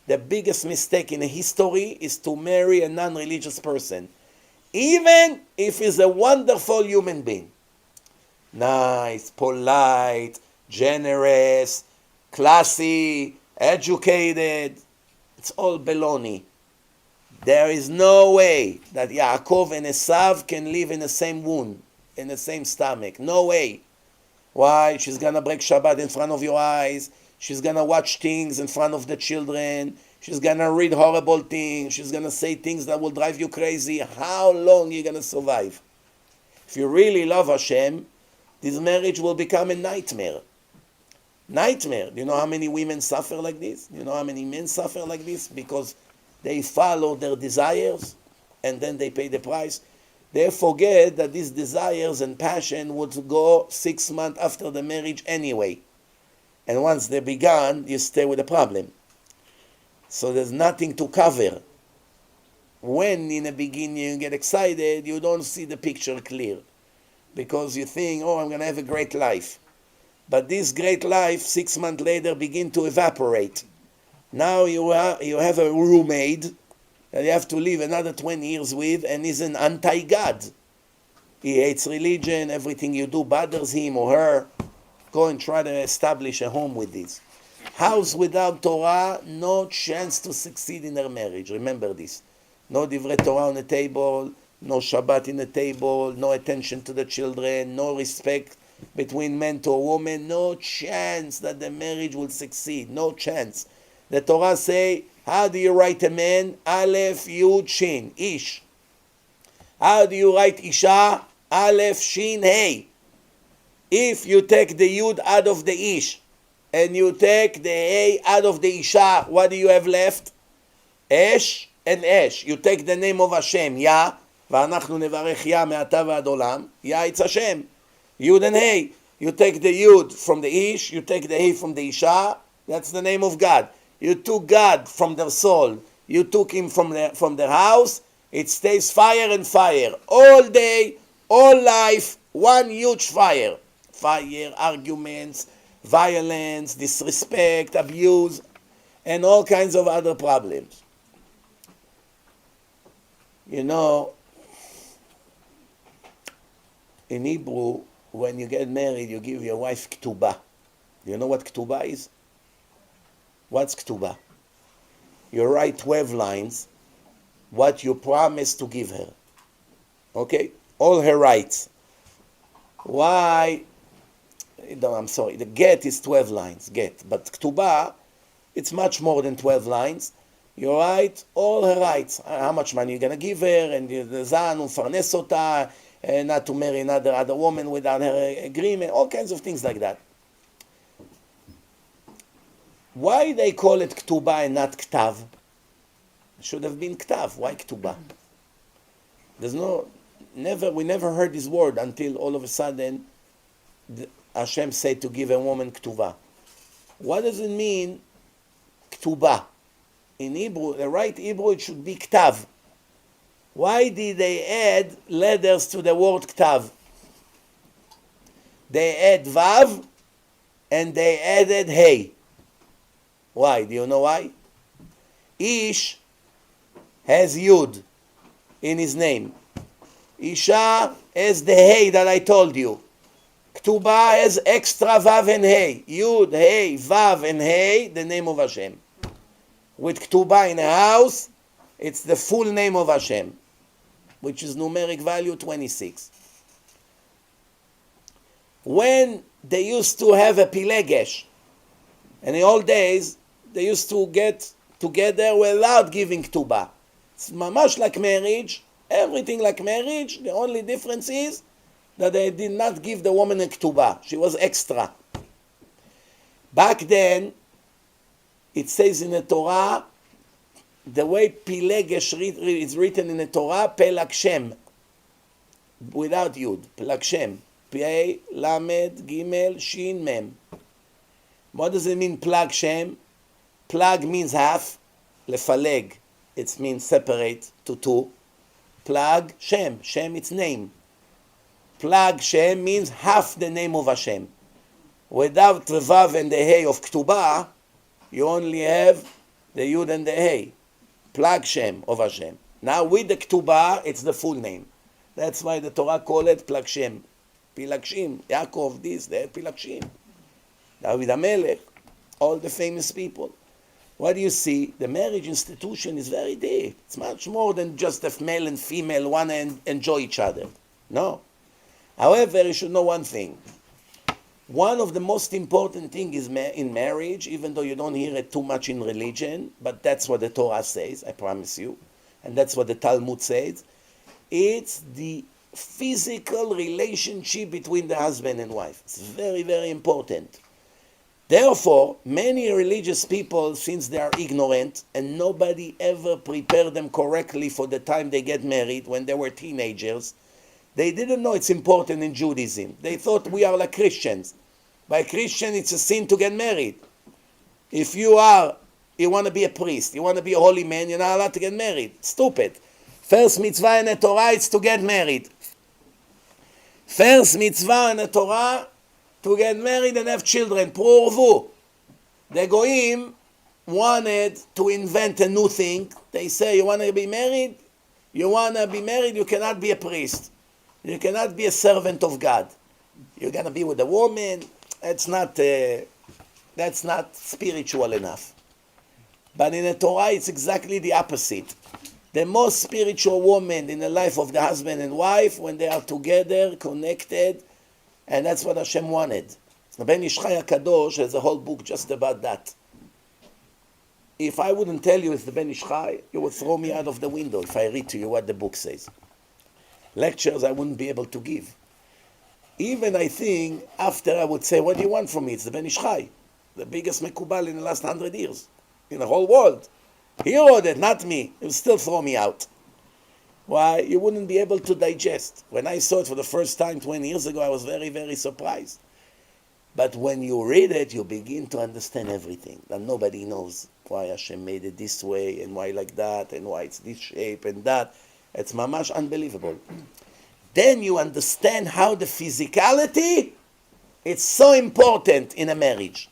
the biggest mistake in history is to marry a non-religious person, even if he's a wonderful human being. Nice, polite, generous, classy, educated. It's all baloney. There is no way that Yaakov and Esav can live in the same womb, in the same stomach. No way. Why? She's going to break Shabbat in front of your eyes. She's going to watch things in front of the children. She's going to read horrible things. She's going to say things that will drive you crazy. How long are you going to survive? If you really love Hashem, this marriage will become a nightmare. Nightmare. Do you know how many women suffer like this? Do you know how many men suffer like this? Because they follow their desires and then they pay the price. They forget that these desires and passion would go 6 months after the marriage anyway. And once they began, you stay with the problem. So there's nothing to cover. When in the beginning you get excited, you don't see the picture clear. Because you think, oh, I'm going to have a great life. But this great life, 6 months later, begin to evaporate. Now you have a roommate that you have to live another 20 years with, and he's an anti-God. He hates religion, everything you do bothers him or her. Go and try to establish a home with this. House without Torah, no chance to succeed in their marriage. Remember this. No divrei Torah on the table, no Shabbat in the table, no attention to the children, no respect between man to a woman. No chance that the marriage will succeed. No chance. The Torah say, how do you write a man? Aleph, Yud, Shin, Ish. How do you write Isha? Aleph, Shin, Hey. If you take the Yud out of the Ish, and you take the Hey out of the Isha, what do you have left? Esh and Esh. You take the name of Hashem, Yah, ואנחנו נברך Yah מעתה ועד עולם. Yah, it's Hashem. Yud and Hey. You take the Yud from the Ish, you take the Hey from the Isha, that's the name of God. You took God from their soul, you took him from their house, it stays fire and fire. All day, all life, one huge fire. Fire, arguments, violence, disrespect, abuse, and all kinds of other problems. You know, in Hebrew, when you get married, you give your wife ketubah. Do you know what ketubah is? What's ketubah? You write 12 lines, what you promise to give her. Okay? All her rights. Why? No, I'm sorry. The get is 12 lines, get. But ketubah, it's much more than 12 lines. You write all her rights. How much money you're going to give her, and the zan, ufarnes ota, not to marry another woman without her agreement, all kinds of things like that. Why they call it ketubah and not ktav? It should have been ktav. Why ketubah? We never heard this word until all of a sudden Hashem said to give a woman ketubah. What does it mean, ketubah? In Hebrew, the right Hebrew, it should be ktav. Why did they add letters to the word ktav? They add vav and they added hey. Why? Do you know why? Ish has yud in his name. Isha has the hey that I told you. Ketubah has extra vav and hey. Yud, hey, vav and hey, the name of Hashem. With ketubah in a house, it's the full name of Hashem, which is numeric value 26. When they used to have a pilegesh, and in the old days, they used to get together without giving ketubah. It's mamash like marriage, everything like marriage. The only difference is that they did not give the woman a ketubah. She was extra. Back then, it says in the Torah, the way pilegesh is written in the Torah, pelag shem, without yud, pelag shem, pei, lamed, gimel, shin, mem. What does it mean, plag shem? Plag means half, lefaleg, it means separate to two. Plag shem, shem it's name. Plag shem means half the name of Hashem. Without the vav and the hey of ketubah, you only have the yud and the hey. Plag shem of Hashem. Now with the ketubah, it's the full name. That's why the Torah call it plag shem. Pilagshim, Yaakov, this, that, Pilagshim. David HaMelech, all the famous people. What do you see? The marriage institution is very deep. It's much more than just if male and female want to enjoy each other. No. However, you should know one thing. One of the most important things is in marriage, even though you don't hear it too much in religion, but that's what the Torah says, I promise you, and that's what the Talmud says, it's the physical relationship between the husband and wife. It's very, very important. Therefore, many religious people, since they are ignorant and nobody ever prepared them correctly for the time they get married when they were teenagers, they didn't know it's important in Judaism. They thought we are like Christians. By Christian, it's a sin to get married. If you want to be a priest, you want to be a holy man, you're not allowed to get married. Stupid. First mitzvah in the Torah is to get married. First mitzvah in the Torah, to get married and have children. Purvu. The Goyim wanted to invent a new thing. They say, you want to be married? You want to be married, you cannot be a priest. You cannot be a servant of God. You're going to be with a woman. That's not spiritual enough. But in the Torah, it's exactly the opposite. The most spiritual woman in the life of the husband and wife, when they are together, connected, and that's what Hashem wanted. Rabbi Mizrachi HaKadosh has a whole book just about that. If I wouldn't tell you it's the Ben Mizrachi, you would throw me out of the window if I read to you what the book says. Lectures I wouldn't be able to give. Even I think, after I would say, what do you want from me? It's the Ben Ish Chai, the biggest Mekubal in the last 100 years, in the whole world. He wrote it, not me. He would still throw me out. Why? You wouldn't be able to digest. When I saw it for the first time 20 years ago, I was very, very surprised. But when you read it, you begin to understand everything. That nobody knows why Hashem made it this way, and why like that, and why it's this shape and that. It's mamash unbelievable. Then you understand how the physicality is so important in a marriage.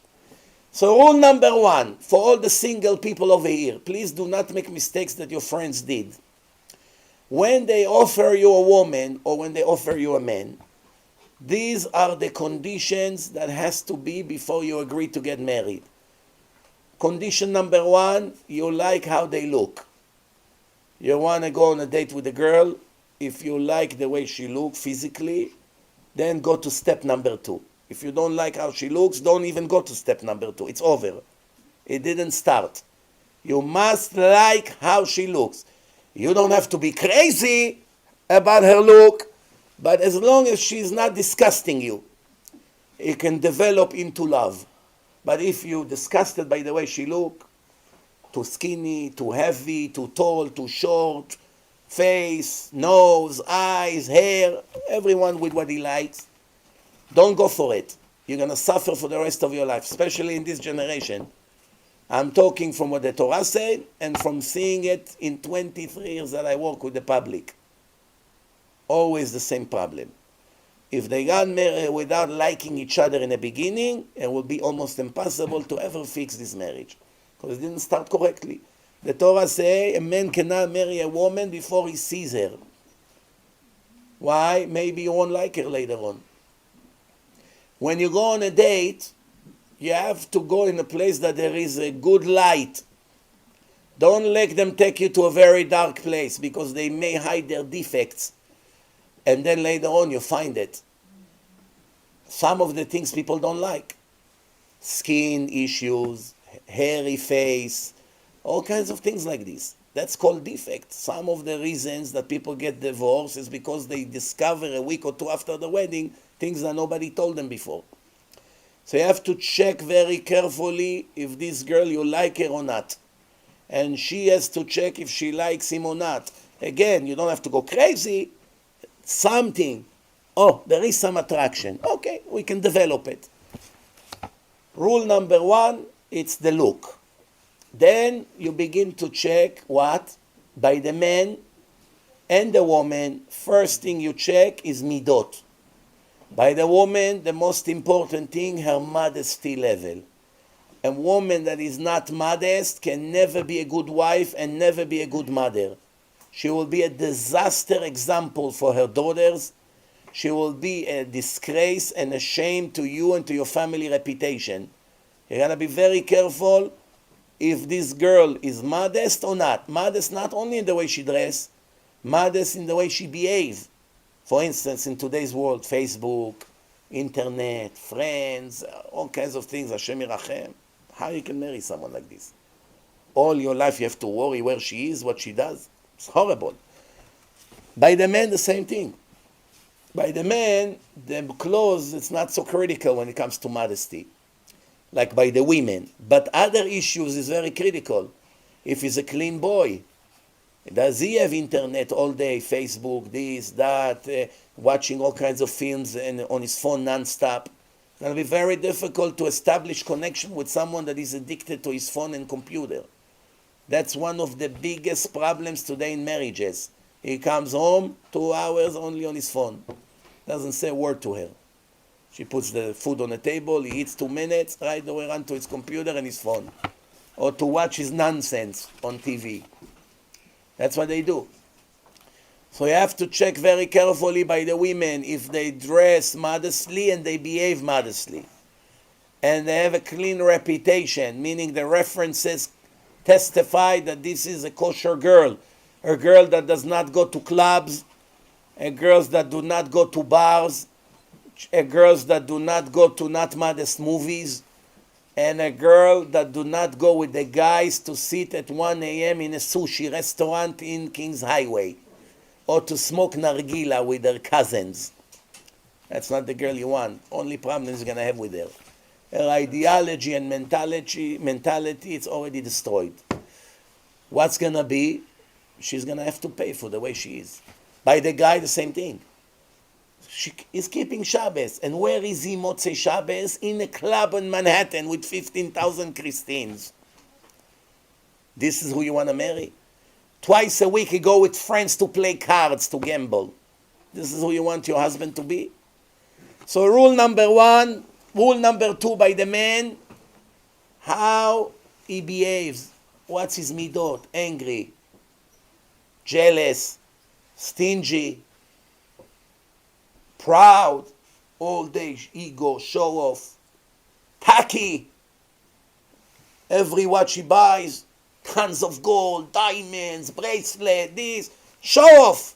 So rule number one, for all the single people over here, please do not make mistakes that your friends did. When they offer you a woman or when they offer you a man, these are the conditions that has to be before you agree to get married. Condition number one, you like how they look. You want to go on a date with a girl. If you like the way she looks physically, then go to step number two. If you don't like how she looks, don't even go to step number two. It's over. It didn't start. You must like how she looks. You don't have to be crazy about her look, but as long as she's not disgusting you, it can develop into love. But if you're disgusted by the way she looks, too skinny, too heavy, too tall, too short, face, nose, eyes, hair, everyone with what he likes, don't go for it. You're going to suffer for the rest of your life, especially in this generation. I'm talking from what the Torah said and from seeing it in 23 years that I work with the public. Always the same problem. If they got married without liking each other in the beginning, it will be almost impossible to ever fix this marriage, because it didn't start correctly. The Torah says a man cannot marry a woman before he sees her. Why? Maybe you won't like her later on. When you go on a date, you have to go in a place that there is a good light. Don't let them take you to a very dark place, because they may hide their defects. And then later on you find it. Some of the things people don't like. Skin issues, hairy face, all kinds of things like this. That's called defect. Some of the reasons that people get divorced is because they discover a week or two after the wedding things that nobody told them before. So you have to check very carefully if this girl, you like her or not. And she has to check if she likes him or not. Again, you don't have to go crazy. Something. Oh, there is some attraction. Okay, we can develop it. Rule number one, it's the look. Then you begin to check what? By the man and the woman, first thing you check is midot. By the woman, the most important thing, her modesty level. A woman that is not modest can never be a good wife and never be a good mother. She will be a disaster example for her daughters. She will be a disgrace and a shame to you and to your family reputation. You gotta be very careful if this girl is modest or not. Modest not only in the way she dress, modest in the way she behave. For instance, in today's world, Facebook, internet, friends, all kinds of things, Hashem Yirachem. How you can marry someone like this? All your life you have to worry where she is, what she does. It's horrible. By the man, the same thing. By the man, the clothes, it's not so critical when it comes to modesty, like by the women. But other issues is very critical. If he's a clean boy, does he have internet all day, Facebook, this, that, watching all kinds of films and on his phone non-stop? It's going to be very difficult to establish connection with someone that is addicted to his phone and computer. That's one of the biggest problems today in marriages. He comes home, 2 hours only on his phone. Doesn't say a word to her. She puts the food on the table, he eats 2 minutes, right away run to his computer and his phone. Or to watch his nonsense on TV. That's what they do. So you have to check very carefully by the women if they dress modestly and they behave modestly. And they have a clean reputation, meaning the references testify that this is a kosher girl. A girl that does not go to clubs, a girls that do not go to bars, a girls that do not go to not modest movies, and a girl that do not go with the guys to sit at 1 a.m. in a sushi restaurant in King's Highway, or to smoke nargila with their cousins. That's not the girl you want. Only problem is going to have with her. Her ideology and mentality, it's already destroyed. What's going to be? She's going to have to pay for the way she is. By the guy, the same thing. She is keeping Shabbos. And where is he Motzei Shabbos? In a club in Manhattan with 15,000 Christians. This is who you want to marry? Twice a week you go with friends to play cards, to gamble. This is who you want your husband to be? So rule number 1, rule number 2 by the man, how he behaves. What's his midot? Angry, jealous, stingy, proud, all day ego, show off, tacky. Every watch he buys, tons of gold, diamonds, bracelet, this, show off.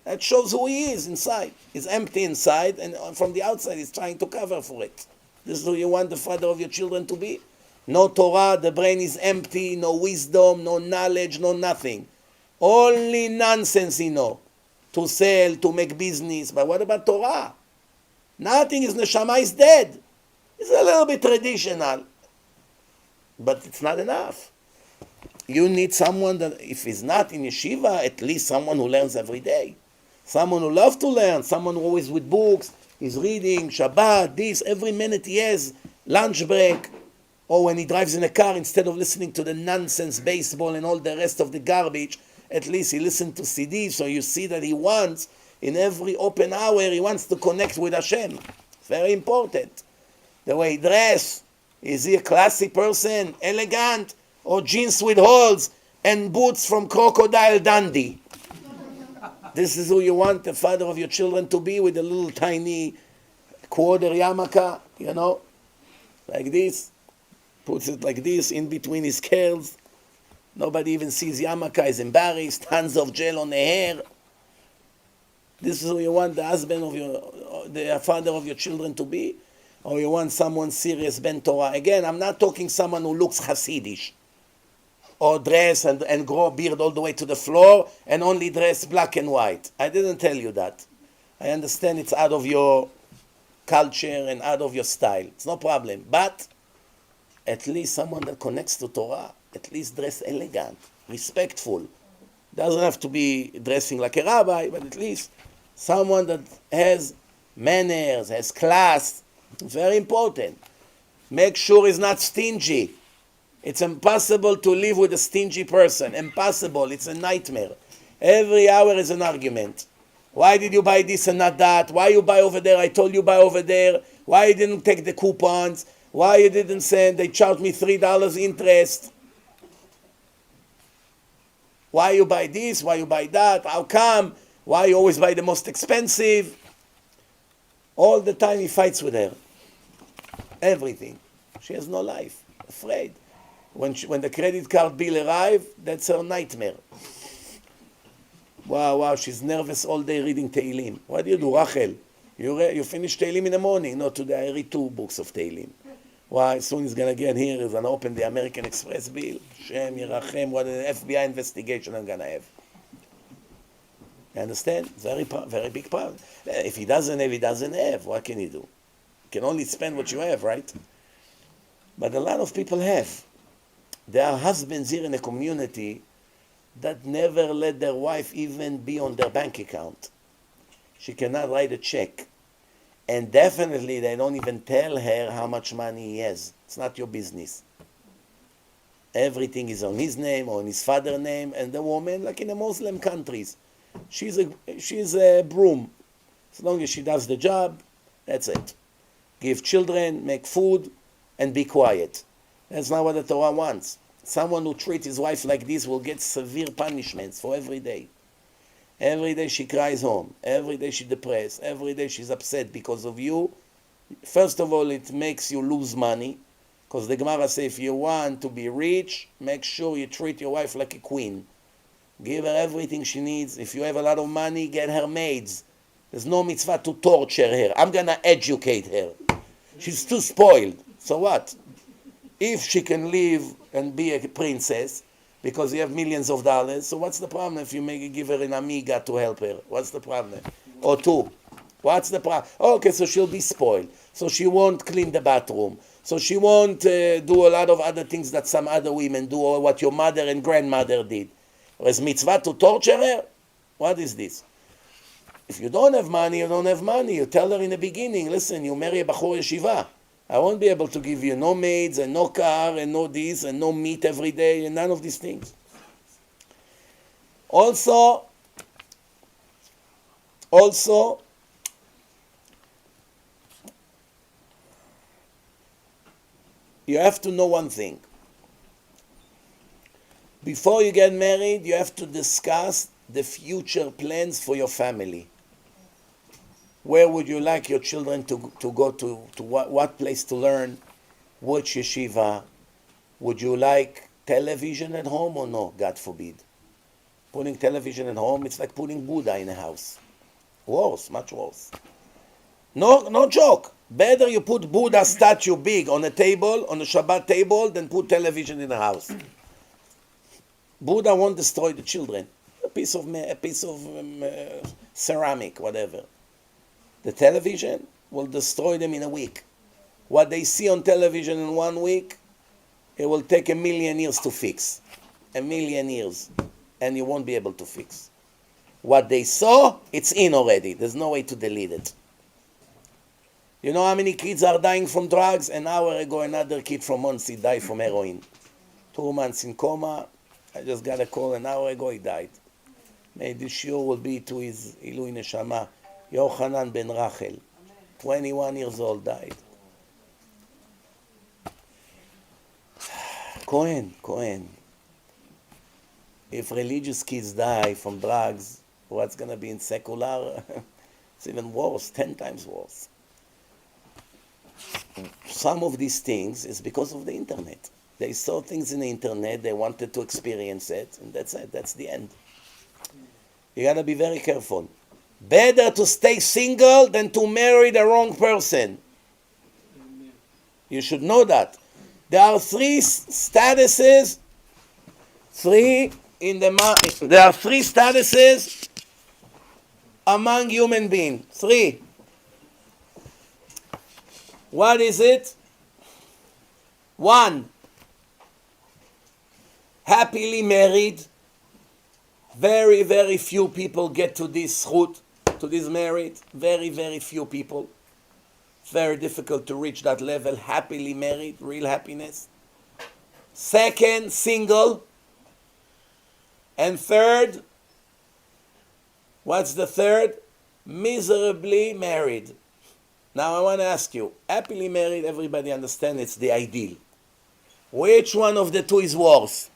That shows who he is inside. He's empty inside, and from the outside he's trying to cover for it. This is who you want the father of your children to be? No Torah, the brain is empty, no wisdom, no knowledge, no nothing. Only nonsense he know. To sell, to make business. But what about Torah? Nothing. His neshama is dead. It's a little bit traditional. But it's not enough. You need someone that, if he's not in yeshiva, at least someone who learns every day. Someone who loves to learn. Someone who always with books. He's reading, Shabbat, this. Every minute he has lunch break. Or when he drives in a car, instead of listening to the nonsense baseball and all the rest of the garbage, at least he listens to CDs, so you see that he wants, in every open hour, he wants to connect with Hashem. Very important. The way he dresses, is he a classy person, elegant, or jeans with holes and boots from Crocodile Dundee? This is who you want the father of your children to be, with a little tiny quarter yarmulke, like this. Puts it like this in between his curls. Nobody even sees yarmulke, is embarrassed. Tons of gel on the hair. This is who you want the husband of the father of your children to be? Or you want someone serious, ben Torah? Again, I'm not talking someone who looks Hasidish. Or dress and grow a beard all the way to the floor and only dress black and white. I didn't tell you that. I understand it's out of your culture and out of your style. It's no problem. But at least someone that connects to Torah. At least dress elegant, respectful. Doesn't have to be dressing like a rabbi, but at least someone that has manners, has class. Very important. Make sure he's not stingy. It's impossible to live with a stingy person. Impossible. It's a nightmare. Every hour is an argument. Why did you buy this and not that? Why you buy over there? I told you buy over there. Why you didn't take the coupons? Why you didn't send? They charged me $3 interest. Why you buy this? Why you buy that? How come? Why you always buy the most expensive? All the time he fights with her. Everything. She has no life. Afraid. When the credit card bill arrives, that's her nightmare. Wow, she's nervous all day reading Tehillim. What do you do, Rachel? You finish Tehillim in the morning. No, today I read 2 books of Tehillim. Why? As soon as he's going to get here, he's going to open the American Express bill. Shem Yerachem, what an FBI investigation I'm going to have. You understand? Very big problem. If he doesn't have, he doesn't have. What can he do? You can only spend what you have, right? But a lot of people have. There are husbands here in the community that never let their wife even be on their bank account. She cannot write a check. And definitely they don't even tell her how much money he has. It's not your business. Everything is on his name or on his father's name, and the woman, like in the Muslim countries, she's a broom. As long as she does the job, that's it. Give children, make food, and be quiet. That's not what the Torah wants. Someone who treats his wife like this will get severe punishments for every day. Every day she cries home. Every day she's depressed. Every day she's upset because of you. First of all, it makes you lose money. Because the Gemara says, if you want to be rich, make sure you treat your wife like a queen. Give her everything she needs. If you have a lot of money, get her maids. There's no mitzvah to torture her. I'm going to educate her. She's too spoiled. So what? If she can live and be a princess, because you have millions of dollars, so what's the problem if you give her an amiga to help her? What's the problem? Or 2. What's the problem? Okay, so she'll be spoiled. So she won't clean the bathroom. So she won't do a lot of other things that some other women do, or what your mother and grandmother did. Or is mitzvah to torture her? What is this? If you don't have money, you don't have money. You tell her in the beginning, listen, you marry a bachur yeshiva. I won't be able to give you no maids and no car and no this and no meat every day and none of these things. Also, you have to know one thing. Before you get married, you have to discuss the future plans for your family. Where would you like your children to go to what place to learn? Which yeshiva? Would you like television at home or no? God forbid. Putting television at home, it's like putting Buddha in a house. Worse, much worse. No joke. Better you put Buddha statue big on a table, on a Shabbat table, than put television in the house. Buddha won't destroy the children. A piece of ceramic, whatever. The television will destroy them in a week. What they see on television in 1 week, it will take 1,000,000 years to fix. 1,000,000 years. And you won't be able to fix. What they saw, it's in already. There's no way to delete it. You know how many kids are dying from drugs? An hour ago, another kid from Monsey died from heroin. 2 months in coma. I just got a call an hour ago, he died. May this shiur will be to his Ilui Neshama. Yochanan ben Rachel, 21 years old, died. Cohen. If religious kids die from drugs, what's going to be in secular? It's even worse, 10 times worse. Some of these things is because of the internet. They saw things in the internet, they wanted to experience it, and that's it, that's the end. You got to be very careful. Better to stay single than to marry the wrong person. Amen. You should know that. There are 3 statuses. There are 3 statuses among human beings. 3. What is it? 1. Happily married. Very, very few people get to this zchut, to this merit. Very, very few people. It's very difficult to reach that level. Happily married, real happiness. 2nd, single. And 3rd, what's the 3rd? Miserably married. Now I want to ask you, happily married, everybody understands it's the ideal. Which one of the 2 is worse?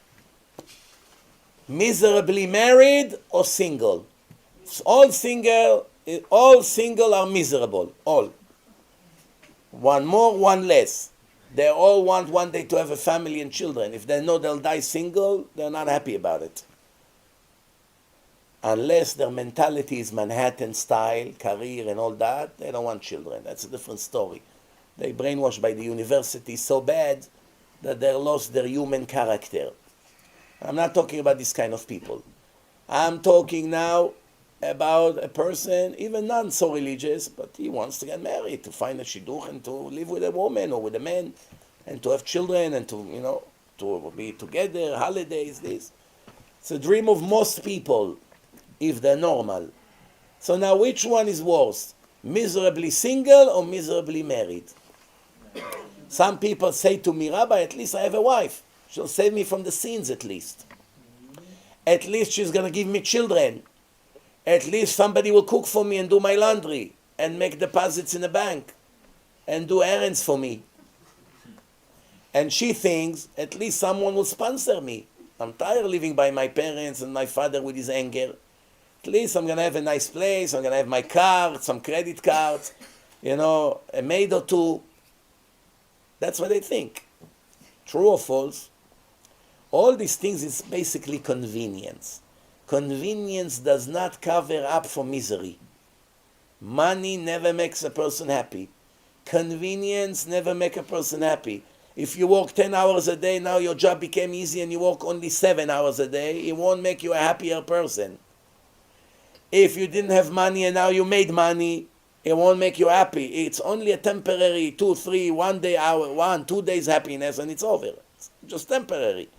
Miserably married or single? All single are miserable. All. One more, one less. They all want one day to have a family and children. If they know they'll die single, they're not happy about it. Unless their mentality is Manhattan style, career and all that, they don't want children. That's a different story. They brainwashed by the university so bad that they lost their human character. I'm not talking about this kind of people. I'm talking now about a person, even not so religious, but he wants to get married, to find a shidduch and to live with a woman or with a man, and to have children and to, to be together, holidays, this. It's a dream of most people, if they're normal. So now which one is worse? Miserably single or miserably married? Some people say to me, Rabbi, at least I have a wife. She'll save me from the sins at least. At least she's going to give me children. At least somebody will cook for me and do my laundry and make deposits in the bank and do errands for me. And she thinks at least someone will sponsor me. I'm tired of living by my parents and my father with his anger. At least I'm going to have a nice place. I'm going to have my car, some credit cards, a maid or 2. That's what they think. True or false? All these things is basically convenience. Convenience does not cover up for misery. Money never makes a person happy. Convenience never makes a person happy. If you work 10 hours a day, now your job became easy and you work only 7 hours a day, it won't make you a happier person. If you didn't have money and now you made money, It won't make you happy. It's only a temporary 2, 3, 1 day, hour, 1, 2 days happiness, and it's over. It's just temporary.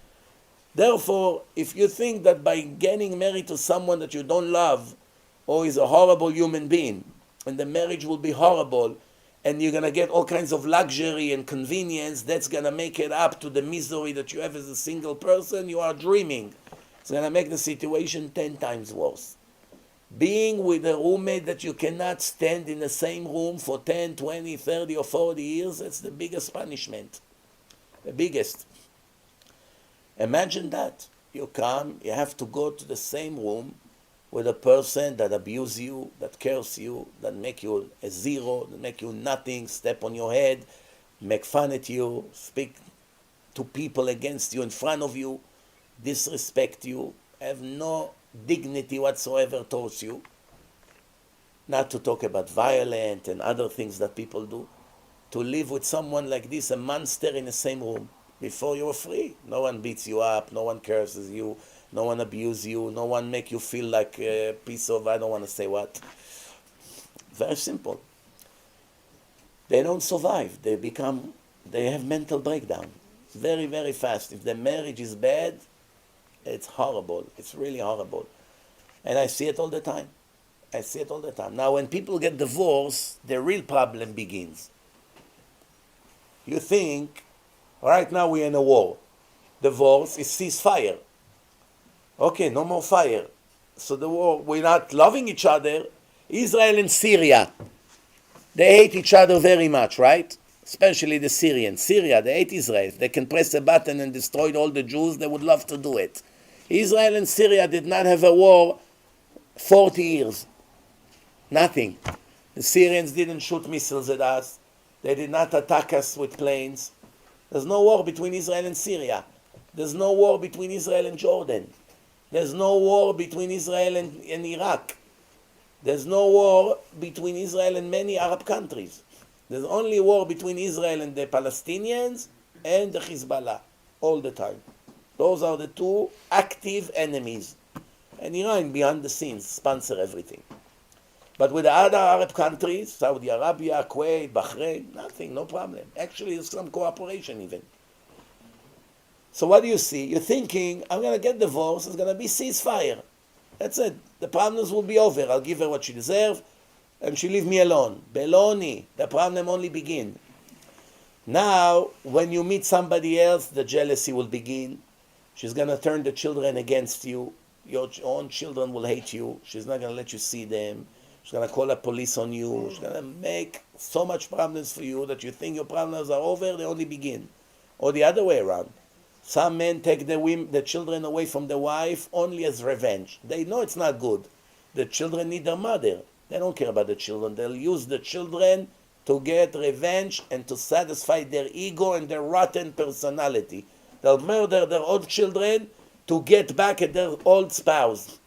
Therefore, if you think that by getting married to someone that you don't love, or is a horrible human being, and the marriage will be horrible, and you're going to get all kinds of luxury and convenience, that's going to make it up to the misery that you have as a single person, you are dreaming. It's going to make the situation 10 times worse. Being with a roommate that you cannot stand in the same room for 10, 20, 30, or 40 years, that's the biggest punishment. The biggest. Imagine that. You come, you have to go to the same room with a person that abuses you, that curses you, that make you a zero, that make you nothing, step on your head, make fun at you, speak to people against you in front of you, disrespect you, have no dignity whatsoever towards you. Not to talk about violence and other things that people do. To live with someone like this, a monster in the same room. Before you were free. No one beats you up, no one curses you, no one abuses you, no one make you feel like a piece of, I don't want to say what. Very simple. They don't survive. They have mental breakdown. Very, very fast. If the marriage is bad, it's horrible. It's really horrible. And I see it all the time. Now, when people get divorced, the real problem begins. You think, right now we're in a war. Divorce is ceasefire. Okay, no more fire. So the war, we're not loving each other. Israel and Syria, they hate each other very much, right? Especially the Syrians. Syria, they hate Israel. If they can press a button and destroy all the Jews, they would love to do it. Israel and Syria did not have a war 40 years. Nothing. The Syrians didn't shoot missiles at us. They did not attack us with planes. There's no war between Israel and Syria. There's no war between Israel and Jordan. There's no war between Israel and Iraq. There's no war between Israel and many Arab countries. There's only war between Israel and the Palestinians and the Hezbollah all the time. Those are the two active enemies. And Iran, behind the scenes, sponsor everything. But with the other Arab countries, Saudi Arabia, Kuwait, Bahrain, nothing, no problem. Actually, there's some cooperation even. So what do you see? You're thinking, I'm going to get divorced, it's going to be ceasefire. That's it. The problems will be over. I'll give her what she deserves, and she'll leave me alone. Beloni. The problem only begin. Now, when you meet somebody else, the jealousy will begin. She's going to turn the children against you. Your own children will hate you. She's not going to let you see them. She's going to call the police on you. She's going to make so much problems for you that you think your problems are over, they only begin. Or the other way around. Some men take the children away from the wife only as revenge. They know it's not good. The children need their mother. They don't care about the children. They'll use the children to get revenge and to satisfy their ego and their rotten personality. They'll murder their own children to get back at their old spouse.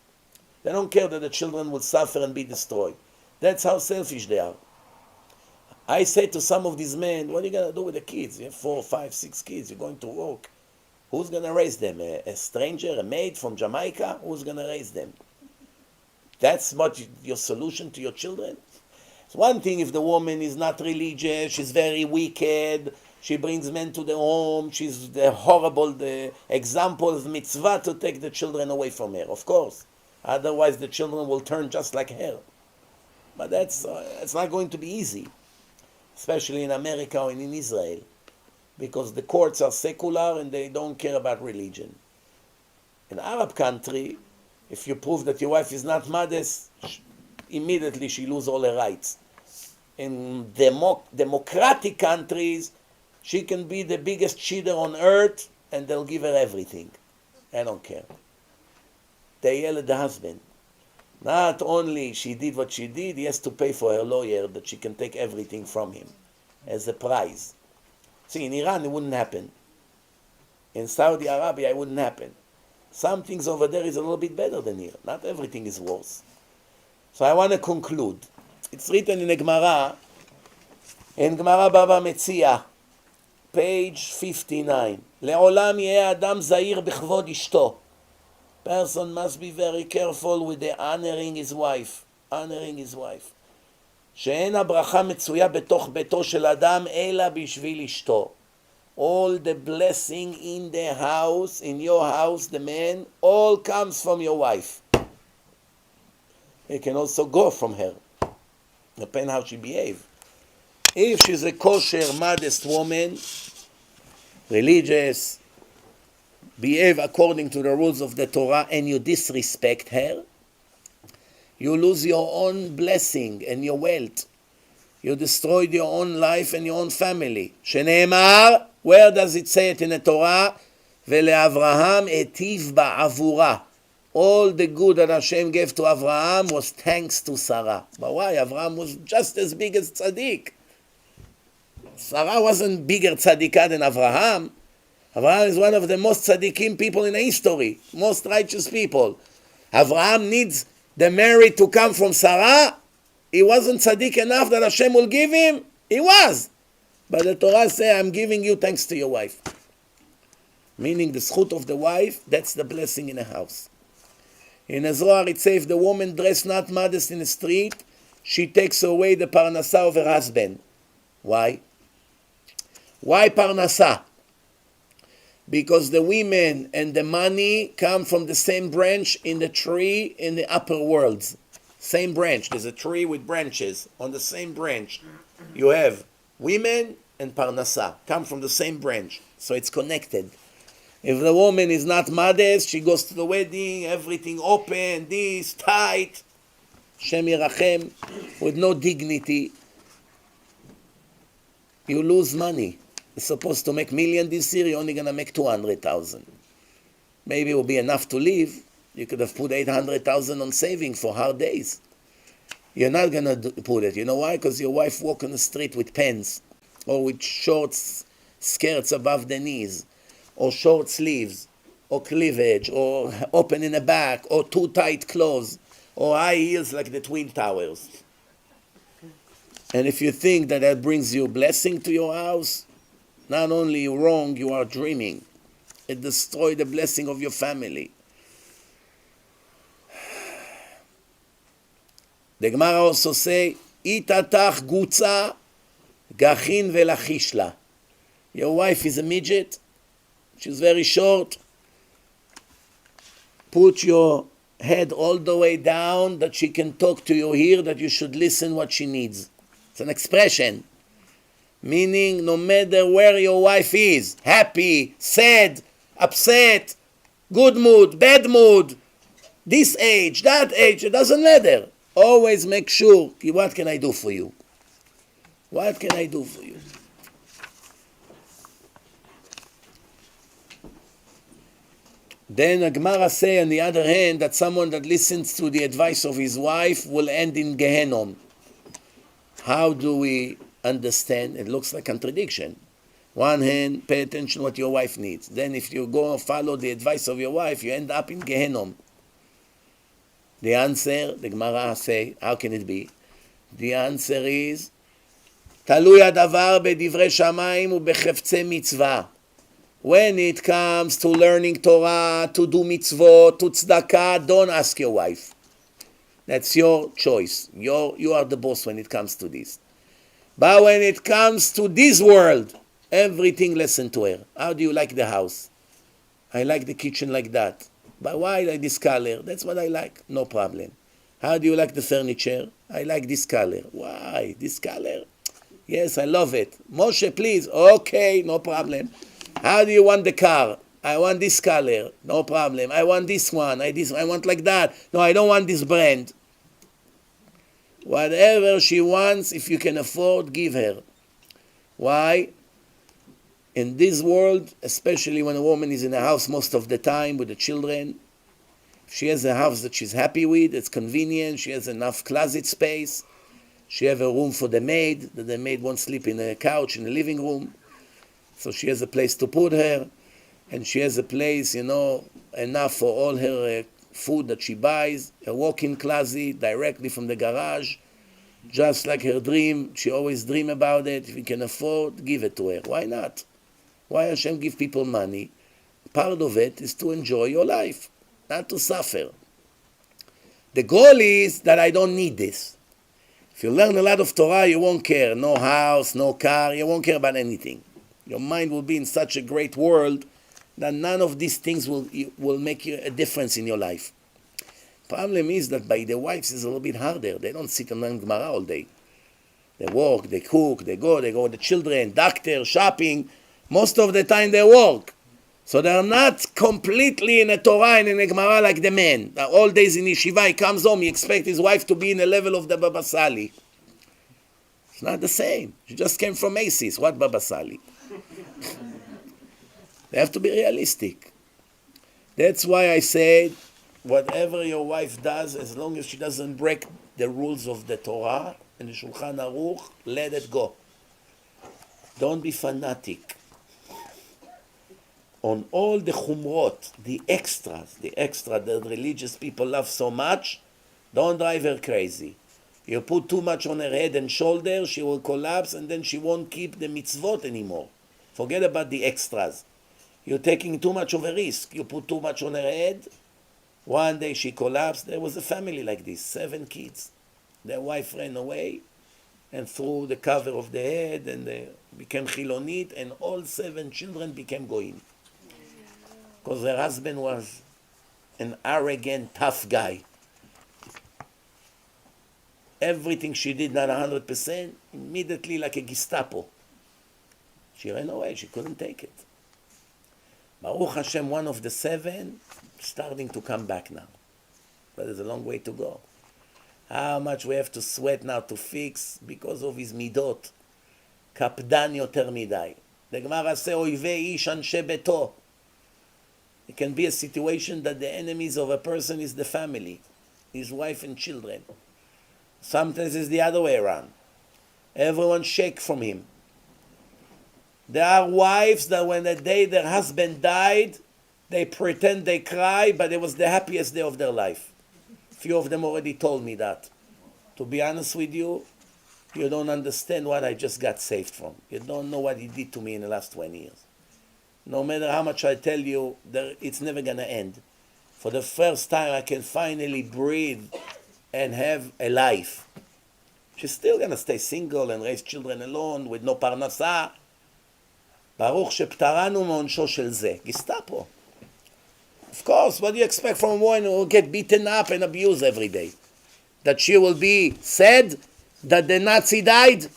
They don't care that the children will suffer and be destroyed. That's how selfish they are. I say to some of these men, what are you going to do with the kids? You have 4, 5, 6 kids. You're going to work. Who's going to raise them? A stranger, a maid from Jamaica? Who's going to raise them? That's what your solution to your children? It's one thing if the woman is not religious, she's very wicked, she brings men to the home, she's the horrible example of mitzvah to take the children away from her, of course. Otherwise the children will turn just like her. But it's not going to be easy, especially in America or in Israel, because the courts are secular and they don't care about religion. In Arab country, if you prove that your wife is not modest, immediately she loses all her rights. In democratic countries, she can be the biggest cheater on earth and they'll give her everything. I don't care. They yell at the husband. Not only she did what she did, he has to pay for her lawyer that she can take everything from him as a prize. See, in Iran it wouldn't happen. In Saudi Arabia it wouldn't happen. Some things over there is a little bit better than here. Not everything is worse. So I want to conclude. It's written in the Gemara, Baba Metzia, page 59. לעולם יהיה אדם זהיר בכבוד אשתו. Person must be very careful with the honoring his wife. Honoring his wife. שאין הברכה מצויה בתוך ביתו של אדם אלא בשביל אשתו. All the blessing in the house, in your house, the man, all comes from your wife. It can also go from her, depending how she behaves. If she's a kosher, modest woman, religious, behave according to the rules of the Torah, and you disrespect her, you lose your own blessing and your wealth. You destroyed your own life and your own family. שנאמר, where does it say it in the Torah? ולאברהם היטיב בעבורה. All the good that Hashem gave to Abraham was thanks to Sarah. But why? Abraham was just as big as tzaddik. Sarah wasn't bigger tzaddikah than Abraham. Abraham is one of the most tzaddikim people in history, most righteous people. Abraham needs the merit to come from Sarah. He wasn't tzaddik enough that Hashem will give him. He was. But the Torah says, I'm giving you thanks to your wife. Meaning the zchut of the wife, that's the blessing in a house. In the Zohar it says, if the woman dressed not modest in the street, she takes away the parnasah of her husband. Why? Why parnasah? Because the women and the money come from the same branch in the tree in the upper worlds. Same branch. There's a tree with branches. On the same branch, you have women and parnasah. Come from the same branch. So it's connected. If the woman is not modest, she goes to the wedding, everything open, this, tight, Shem Yirachem, with no dignity. You lose money. You're supposed to make $1 million this year, you're only going to make 200,000. Maybe it will be enough to live. You could have put 800,000 on saving for hard days. You're not going to put it. You know why? Because your wife walk on the street with pants, or with shorts, skirts above the knees, or short sleeves, or cleavage, or open in the back, or too tight clothes, or high heels like the Twin Towers. And if you think that that brings you blessing to your house, not only you're wrong, you are dreaming. It destroys the blessing of your family. The Gemara also say, Itatach gutza gachin velachishla. Your wife is a midget. She's very short. Put your head all the way down that she can talk to your ear, that you should listen what she needs. It's an expression. Meaning, no matter where your wife is, happy, sad, upset, good mood, bad mood, this age, that age, it doesn't matter. Always make sure, what can I do for you? What can I do for you? Then the Gemara say, on the other hand, that someone that listens to the advice of his wife will end in Gehenom. How do we understand? It looks like contradiction. One hand, pay attention what your wife needs. Then if you go and follow the advice of your wife, you end up in Gehenom. The answer, the Gemara say, how can it be? The answer is, תלוי הדבר בדברי שמיים ובחפצי מצווה. When it comes to learning Torah, to do mitzvot, to tzedakah, don't ask your wife. That's your choice. You are the boss when it comes to this. But when it comes to this world, everything listen to her. How do you like the house? I like the kitchen like that. But why I like this color? That's what I like. No problem. How do you like the furniture? I like this color. Why? This color? Yes, I love it. Moshe, please. Okay, no problem. How do you want the car? I want this color. No problem. I want this one. I want like that. No, I don't want this brand. Whatever she wants, if you can afford, give her. Why? In this world, especially when a woman is in a house most of the time with the children, if she has a house that she's happy with, it's convenient, she has enough closet space, she has a room for the maid, that the maid won't sleep in a couch in the living room, so she has a place to put her, and she has a place, enough for all her food that she buys, a walk-in closet directly from the garage, just like her dream. She always dream about it. If you can afford, give it to her. Why not? Why Hashem give people money? Part of it is to enjoy your life, not to suffer. The goal is that I don't need this. If you learn a lot of Torah, you won't care. No house, no car, you won't care about anything. Your mind will be in such a great world that none of these things will make you a difference in your life. Problem is that by the wives it's a little bit harder. They don't sit and learn Gemara all day. They work, they cook, they go with the children, doctor, shopping. Most of the time they work. So they're not completely in a Torah and in a Gemara like the man. All days in yeshiva, he comes home, he expects his wife to be in the level of the Baba Sali. It's not the same. She just came from Macy's. What Baba Sali? They have to be realistic. That's why I said, whatever your wife does, as long as she doesn't break the rules of the Torah and the Shulchan Aruch, let it go. Don't be fanatic. On all the chumrot, the extras that religious people love so much, don't drive her crazy. You put too much on her head and shoulders, she will collapse and then she won't keep the mitzvot anymore. Forget about the extras. You're taking too much of a risk. You put too much on her head. One day she collapsed. There was a family like this, 7 kids. Their wife ran away and threw the cover of the head and they became chilonit and all 7 children became goyim. Because her husband was an arrogant, tough guy. Everything she did, not 100%, immediately like a Gestapo. She ran away, she couldn't take it. Baruch Hashem, one of the 7, starting to come back now. But there's a long way to go. How much we have to sweat now to fix because of his midot. Kapdan yoter midai. The Gemara says, oivei ish anshe beto. It can be a situation that the enemies of a person is the family, his wife and children. Sometimes it's the other way around. Everyone shake from him. There are wives that when the day their husband died, they pretend they cry, but it was the happiest day of their life. Few of them already told me that. To be honest with you, you don't understand what I just got saved from. You don't know what he did to me in the last 20 years. No matter how much I tell you, it's never going to end. For the first time, I can finally breathe and have a life. She's still going to stay single and raise children alone with no parnasa. Baruch sheptaranu me'onsho shel ze. Gestapo. Of course, what do you expect from a woman who will get beaten up and abused every day? That she will be sad that the Nazi died?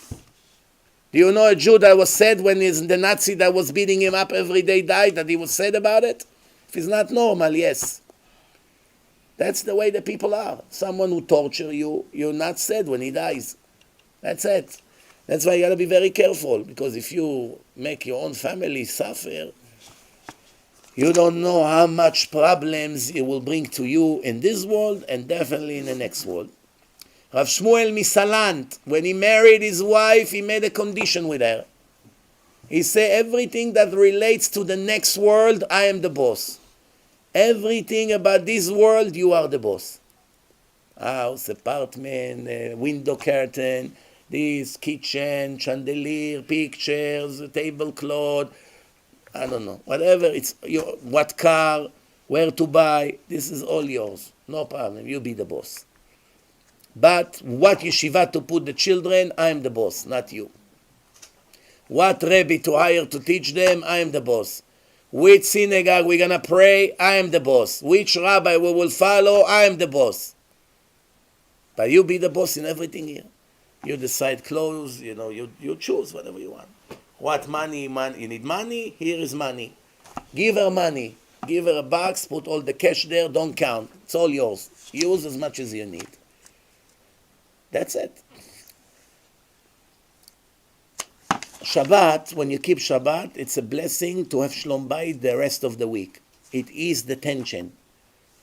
Do you know a Jew that was sad when the Nazi that was beating him up every day died, that he was sad about it? If it's not normal, yes. That's the way the people are. Someone who tortures you, you're not sad when he dies. That's it. That's why you got to be very careful, because if you make your own family suffer, you don't know how much problems it will bring to you in this world and definitely in the next world. Rav Shmuel Misalant, when he married his wife, he made a condition with her. He said, everything that relates to the next world, I am the boss. Everything about this world, you are the boss. House, apartment, window curtain, this, kitchen, chandelier, pictures, tablecloth, I don't know, whatever, it's your, what car, where to buy, this is all yours. No problem, you be the boss. But what yeshiva to put the children, I am the boss, not you. What Rebbe to hire to teach them, I am the boss. Which synagogue we're going to pray, I am the boss. Which rabbi we will follow, I am the boss. But you be the boss in everything here. You decide clothes, you choose whatever you want. What money, you need money, here is money. Give her money. Give her a box, put all the cash there, don't count. It's all yours. Use as much as you need. That's it. Shabbat, when you keep Shabbat, it's a blessing to have Shlom Bayit the rest of the week. It eases the tension.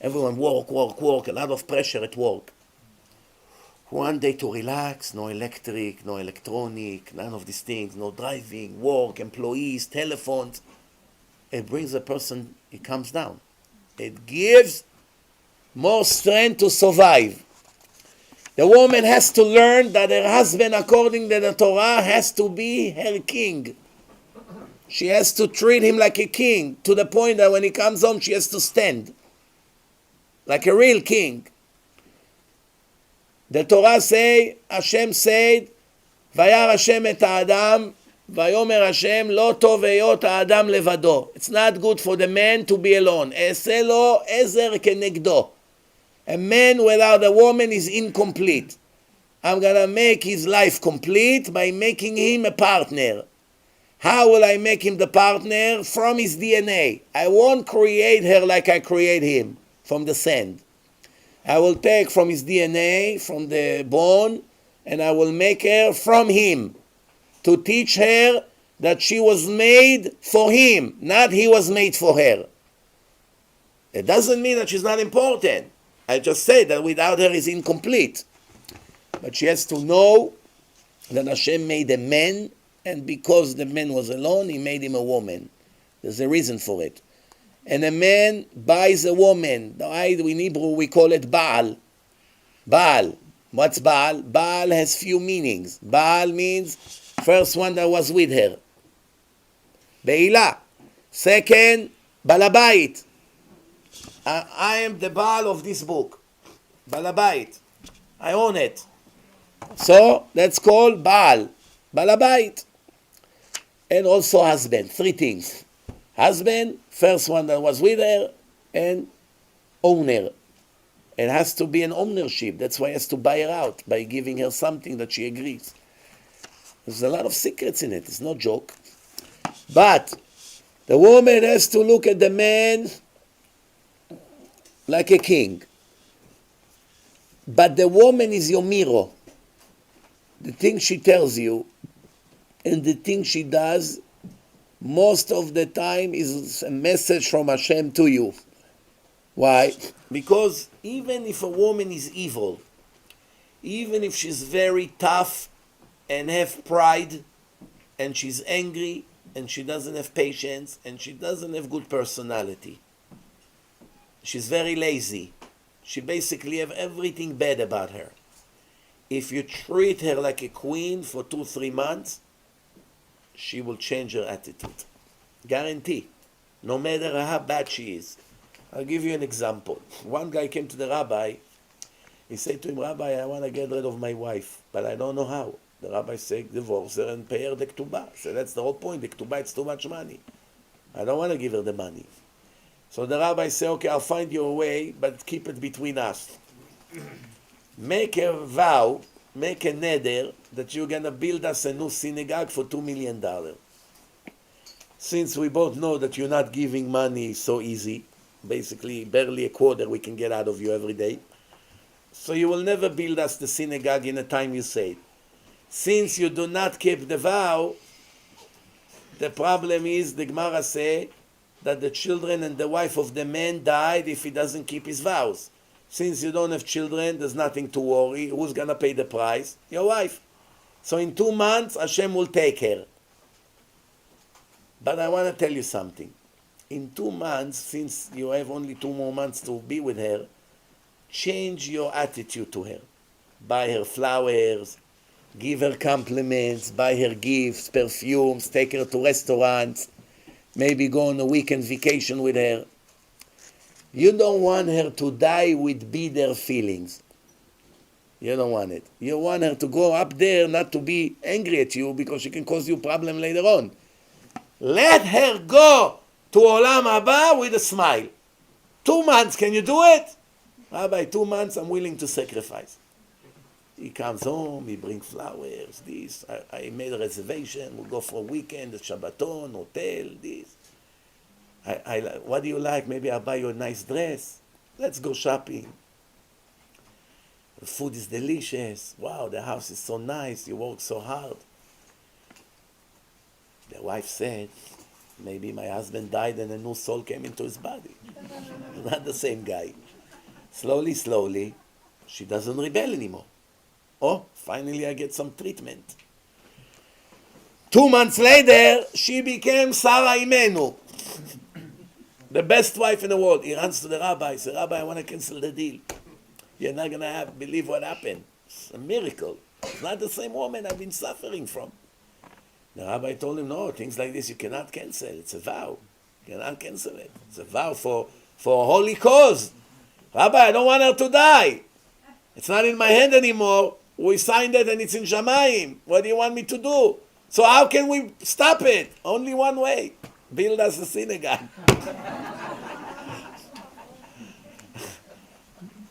Everyone work, a lot of pressure at work. One day to relax, no electric, no electronic, none of these things, no driving, work, employees, telephones. It brings a person, it comes down. It gives more strength to survive. The woman has to learn that her husband, according to the Torah, has to be her king. She has to treat him like a king, to the point that when he comes home, she has to stand like a real king. The Torah say, Hashem said, Vayar Hashem et Adam, Vayomer Hashem, Lo tov heyot Adam levado. It's not good for the man to be alone. E'aseh lo ezer kenegdo. A man without a woman is incomplete. I'm going to make his life complete by making him a partner. How will I make him the partner? From his DNA. I won't create her like I create him, from the sand. I will take from his DNA, from the bone, and I will make her from him, to teach her that she was made for him, not he was made for her. It doesn't mean that she's not important. I just say that without her is incomplete. But she has to know that Hashem made a man, and because the man was alone, he made him a woman. There's a reason for it. And a man buys a woman. In Hebrew we call it Baal. Baal. What's Baal? Baal has few meanings. Baal means first one that was with her. Be'ilah. Second, Balabait. I am the Baal of this book. Balabait. I own it. So that's called Baal. Balabait. And also husband. Three things. Husband, first one that was with her, and owner. It has to be an ownership. That's why he has to buy her out by giving her something that she agrees. There's a lot of secrets in it. It's no joke. But the woman has to look at the man like a king. But the woman is your mirror. The thing she tells you and the thing she does most of the time is a message from Hashem to you. Why? Because even if a woman is evil, even if she's very tough and have pride, and she's angry, and she doesn't have patience, and she doesn't have good personality, she's very lazy, she basically have everything bad about her. If you treat her like a queen for 2-3 months, she will change her attitude. Guarantee. No matter how bad she is. I'll give you an example. One guy came to the rabbi. He said to him, Rabbi, I want to get rid of my wife, but I don't know how. The rabbi said, divorce her and pay her the ketubah. So that's the whole point. The ketubah, it's too much money. I don't want to give her the money. So the rabbi said, okay, I'll find you a way, but keep it between us. Make a vow, make a neder, that you're going to build us a new synagogue for $2 million. Since we both know that you're not giving money so easy, basically barely a quarter we can get out of you every day, so you will never build us the synagogue in the time you say it. Since you do not keep the vow, the problem is, the Gemara say, that the children and the wife of the man died if he doesn't keep his vows. Since you don't have children, there's nothing to worry. Who's going to pay the price? Your wife. So in 2 months, Hashem will take her. But I want to tell you something. In 2 months, since you have only 2 more months to be with her, change your attitude to her. Buy her flowers, give her compliments, buy her gifts, perfumes, take her to restaurants, maybe go on a weekend vacation with her. You don't want her to die with bitter feelings. You don't want it. You want her to go up there not to be angry at you because she can cause you a problem later on. Let her go to Olam Haba with a smile. 2 months, can you do it? Rabbi, 2 months, I'm willing to sacrifice. He comes home, he brings flowers, this. I made a reservation, we'll go for a weekend, a Shabbaton, hotel, this. What do you like? Maybe I'll buy you a nice dress. Let's go shopping. The food is delicious. Wow, the house is so nice. You work so hard. The wife said, maybe my husband died and a new soul came into his body. Not the same guy. Slowly, slowly, she doesn't rebel anymore. Oh, finally I get some treatment. 2 months later, she became Sarah Imenu. The best wife in the world. He runs to the rabbi. He says, Rabbi, I want to cancel the deal. You're not going to believe what happened. It's a miracle. It's not the same woman I've been suffering from. The rabbi told him, no, things like this you cannot cancel. It's a vow. You cannot cancel it. It's a vow for a holy cause. Rabbi, I don't want her to die. It's not in my hand anymore. We signed it and it's in Shamayim. What do you want me to do? So how can we stop it? Only one way. Build us a synagogue.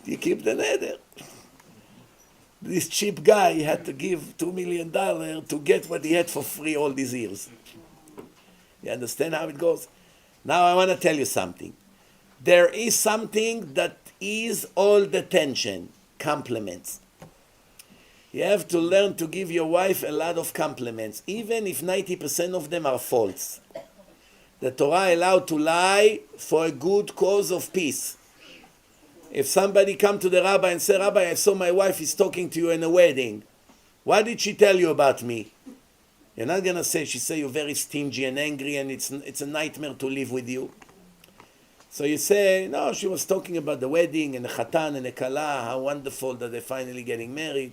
You keep the neder. This cheap guy had to give $2 million to get what he had for free all these years. You understand how it goes? Now I want to tell you something. There is something that is all the tension. Compliments. You have to learn to give your wife a lot of compliments, even if 90% of them are false. The Torah allowed to lie for a good cause of peace. If somebody come to the rabbi and say, Rabbi, I saw my wife is talking to you in a wedding. What did she tell you about me? You're not going to say, she said you're very stingy and angry and it's a nightmare to live with you. So you say, no, she was talking about the wedding and the chatan and the kala, how wonderful that they're finally getting married.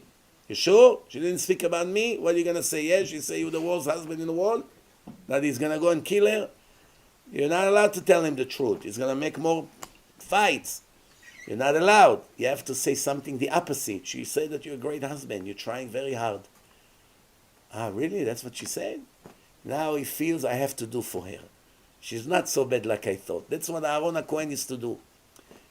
You sure? She didn't speak about me? What are you going to say? Yes, she say you're the world's husband in the world? That he's going to go and kill her? You're not allowed to tell him the truth. He's going to make more fights. You're not allowed. You have to say something the opposite. She said that you're a great husband. You're trying very hard. Ah, really? That's what she said? Now he feels I have to do for her. She's not so bad like I thought. That's what Aaron HaKohen used to do.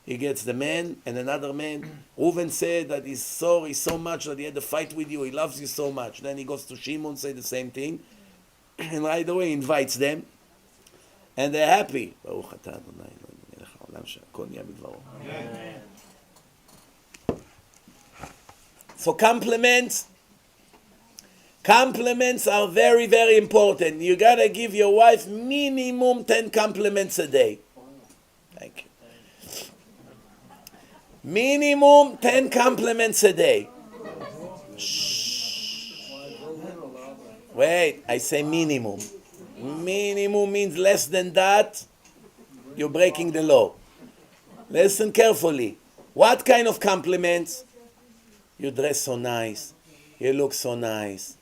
He gets the man and another man. Reuven said that he's sorry so much that he had a fight with you. He loves you so much. Then he goes to Shimon, say the same thing. And right away he invites them. And they're happy. So compliments are very, very important. You got to give your wife minimum 10 compliments a day. Thank you. Minimum 10 compliments a day. Shh. Wait, I say minimum. Minimum means less than that, you're breaking the law. Listen carefully. What kind of compliments? You dress so nice. You look so nice.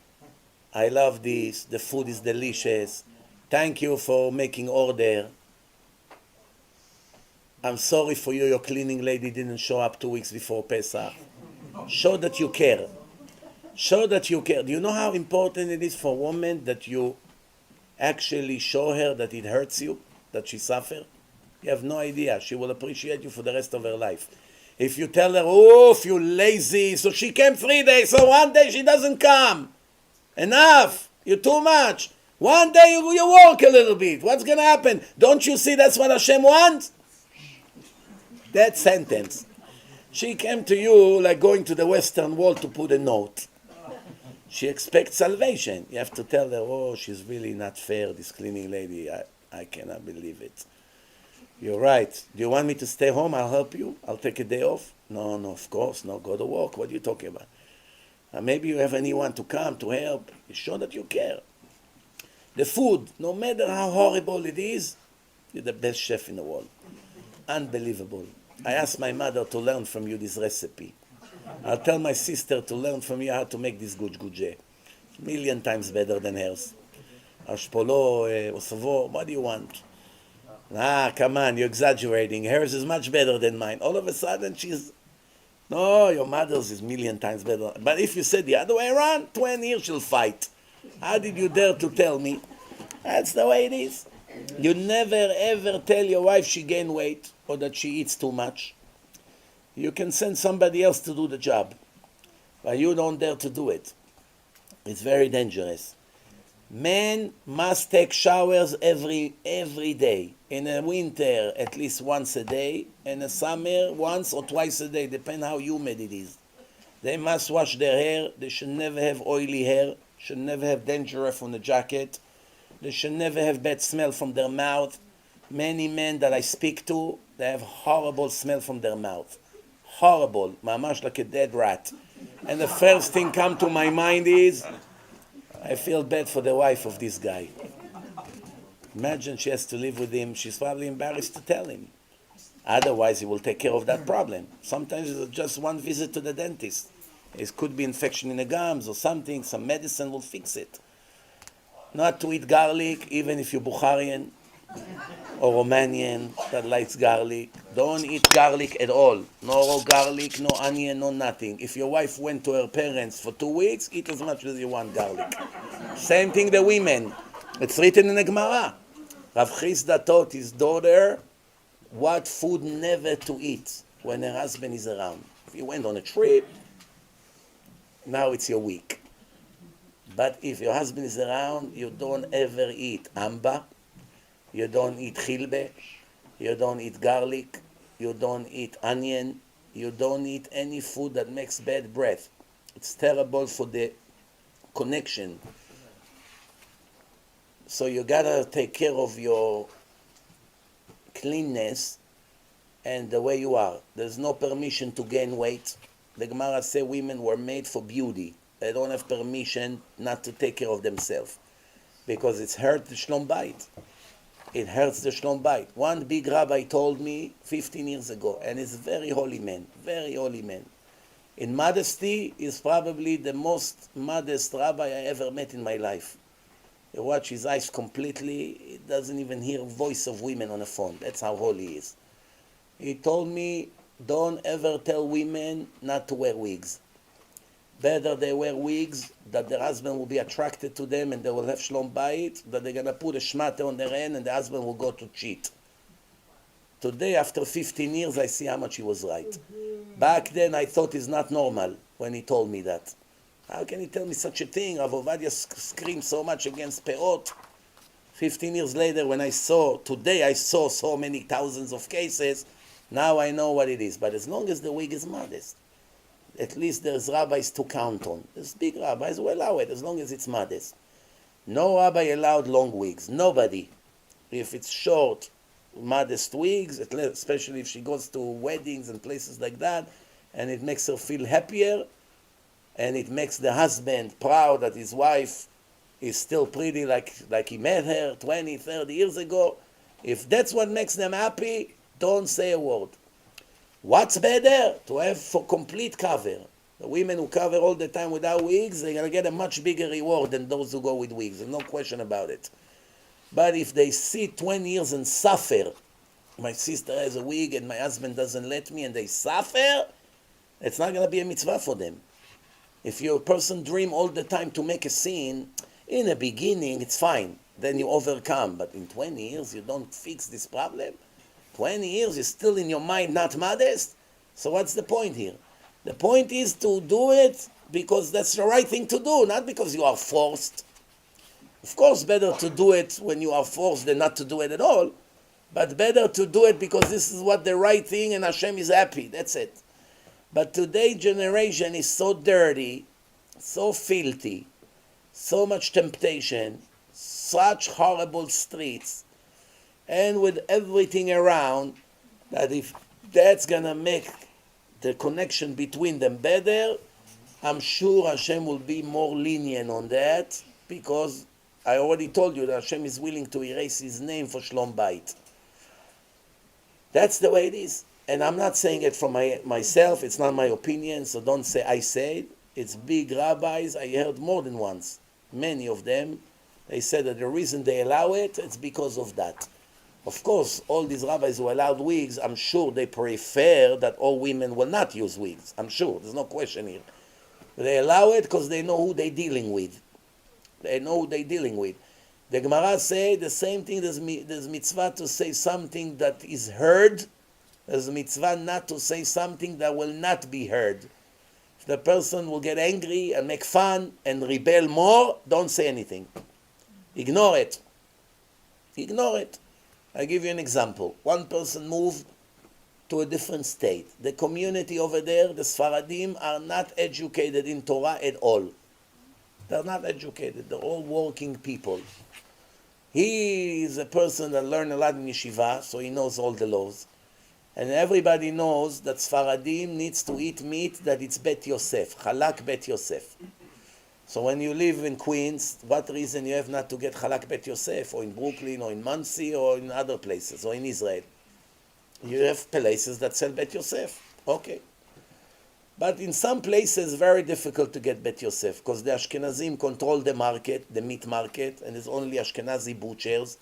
I love this. The food is delicious. Thank you for making order. I'm sorry for you. Your cleaning lady didn't show up 2 weeks before Pesach. Show that you care. Show that you care. Do you know how important it is for a woman that you actually show her that it hurts you, that she suffers? You have no idea. She will appreciate you for the rest of her life. If you tell her, oh, you're lazy, so she came 3 days, so one day she doesn't come. Enough. You're too much. One day you work a little bit. What's going to happen? Don't you see that's what Hashem wants? That sentence. She came to you like going to the Western Wall to put a note. She expects salvation. You have to tell her, oh, she's really not fair, this cleaning lady. I cannot believe it. You're right. Do you want me to stay home? I'll help you. I'll take a day off. No, of course. No, go to work. What are you talking about? Maybe you have anyone to come to help. You show that you care. The food, no matter how horrible it is, you're the best chef in the world. Unbelievable. I asked my mother to learn from you this recipe. I'll tell my sister to learn from you how to make this gujguje. 1,000,000 times better than hers. Ashpolo, osavo, what do you want? Come on, you're exaggerating. Hers is much better than mine. All of a sudden, no, your mother's is 1,000,000 times better. But if you said the other way around, 20 years she'll fight. How did you dare to tell me? That's the way it is. You never ever tell your wife she gained weight or that she eats too much. You can send somebody else to do the job, but you don't dare to do it. It's very dangerous. Men must take showers every day. In the winter, at least once a day. In the summer, once or twice a day, depending how humid it is. They must wash their hair. They should never have oily hair. Should never have dandruff on the jacket. They should never have bad smell from their mouth. Many men that I speak to, they have horrible smell from their mouth. Horrible. Mamash like a dead rat. And the first thing come to my mind is, I feel bad for the wife of this guy. Imagine she has to live with him. She's probably embarrassed to tell him. Otherwise, he will take care of that problem. Sometimes it's just one visit to the dentist. It could be infection in the gums or something. Some medicine will fix it. Not to eat garlic, even if you're Bukharian. or Romanian that likes garlic. Don't eat garlic at all. No garlic, no onion, no nothing. If your wife went to her parents for 2 weeks, eat as much as you want garlic. Same thing the women. It's written in the Gemara. Rav Chisda taught his daughter what food never to eat when her husband is around. If you went on a trip, now it's your week. But if your husband is around, you don't ever eat amba, you don't eat chilbe, you don't eat garlic, you don't eat onion, you don't eat any food that makes bad breath. It's terrible for the connection. So you gotta take care of your cleanness and the way you are. There's no permission to gain weight. The Gemara says women were made for beauty. They don't have permission not to take care of themselves because it's hurt the shlom bayit. It hurts the shlom bayit. One big rabbi told me 15 years ago, and he's a very holy man, very holy man. In modesty, he's probably the most modest rabbi I ever met in my life. You watch his eyes completely, he doesn't even hear voice of women on the phone. That's how holy he is. He told me, don't ever tell women not to wear wigs. Better they wear wigs, that their husband will be attracted to them and they will have shlom bayit, that they're going to put a shmata on their hand and the husband will go to cheat. Today, after 15 years, I see how much he was right. Back then, I thought it's not normal when he told me that. How can he tell me such a thing? Rav Ovadia screamed so much against peot. 15 years later, today I saw so many thousands of cases, now I know what it is. But as long as the wig is modest, at least there's rabbis to count on. There's big rabbis who allow it as long as it's modest. No rabbi allowed long wigs. Nobody. If it's short, modest wigs, especially if she goes to weddings and places like that, and it makes her feel happier, and it makes the husband proud that his wife is still pretty like he met her 20, 30 years ago. If that's what makes them happy, don't say a word. What's better? To have for complete cover. The women who cover all the time without wigs, they're going to get a much bigger reward than those who go with wigs. There's no question about it. But if they sit 20 years and suffer, my sister has a wig and my husband doesn't let me, and they suffer, it's not going to be a mitzvah for them. If your person dream all the time to make a scene, in the beginning it's fine. Then you overcome. But in 20 years you don't fix this problem. 20 years you're still in your mind not modest. So what's the point here? The point is to do it because that's the right thing to do, not because you are forced. Of course, better to do it when you are forced than not to do it at all. But better to do it because this is what the right thing and Hashem is happy. That's it. But today's generation is so dirty, so filthy, so much temptation, such horrible streets, and with everything around, that if that's going to make the connection between them better, I'm sure Hashem will be more lenient on that, because I already told you that Hashem is willing to erase his name for Shlom Bayit. That's the way it is. And I'm not saying it from myself, it's not my opinion, so don't say I said. It's big rabbis, I heard more than once. Many of them, they said that the reason they allow it, it's because of that. Of course, all these rabbis who allowed wigs, I'm sure they prefer that all women will not use wigs. I'm sure, there's no question here. They allow it because they know who they're dealing with. They know who they're dealing with. The Gemara say the same thing, there's mitzvah to say something that is heard. There's mitzvah not to say something that will not be heard. If the person will get angry and make fun and rebel more, don't say anything. Ignore it. Ignore it. I'll give you an example. One person moved to a different state. The community over there, the Sfaradim, are not educated in Torah at all. They're not educated. They're all working people. He is a person that learned a lot in yeshiva, so he knows all the laws. And everybody knows that Sfaradim needs to eat meat that it's Bet Yosef, Halak Bet Yosef. So when you live in Queens, what reason you have not to get Halak Bet Yosef, or in Brooklyn, or in Monsey, or in other places, or in Israel? You have places that sell Bet Yosef. Okay. But in some places, very difficult to get Bet Yosef, because the Ashkenazim control the market, the meat market, and there's only Ashkenazi butchers.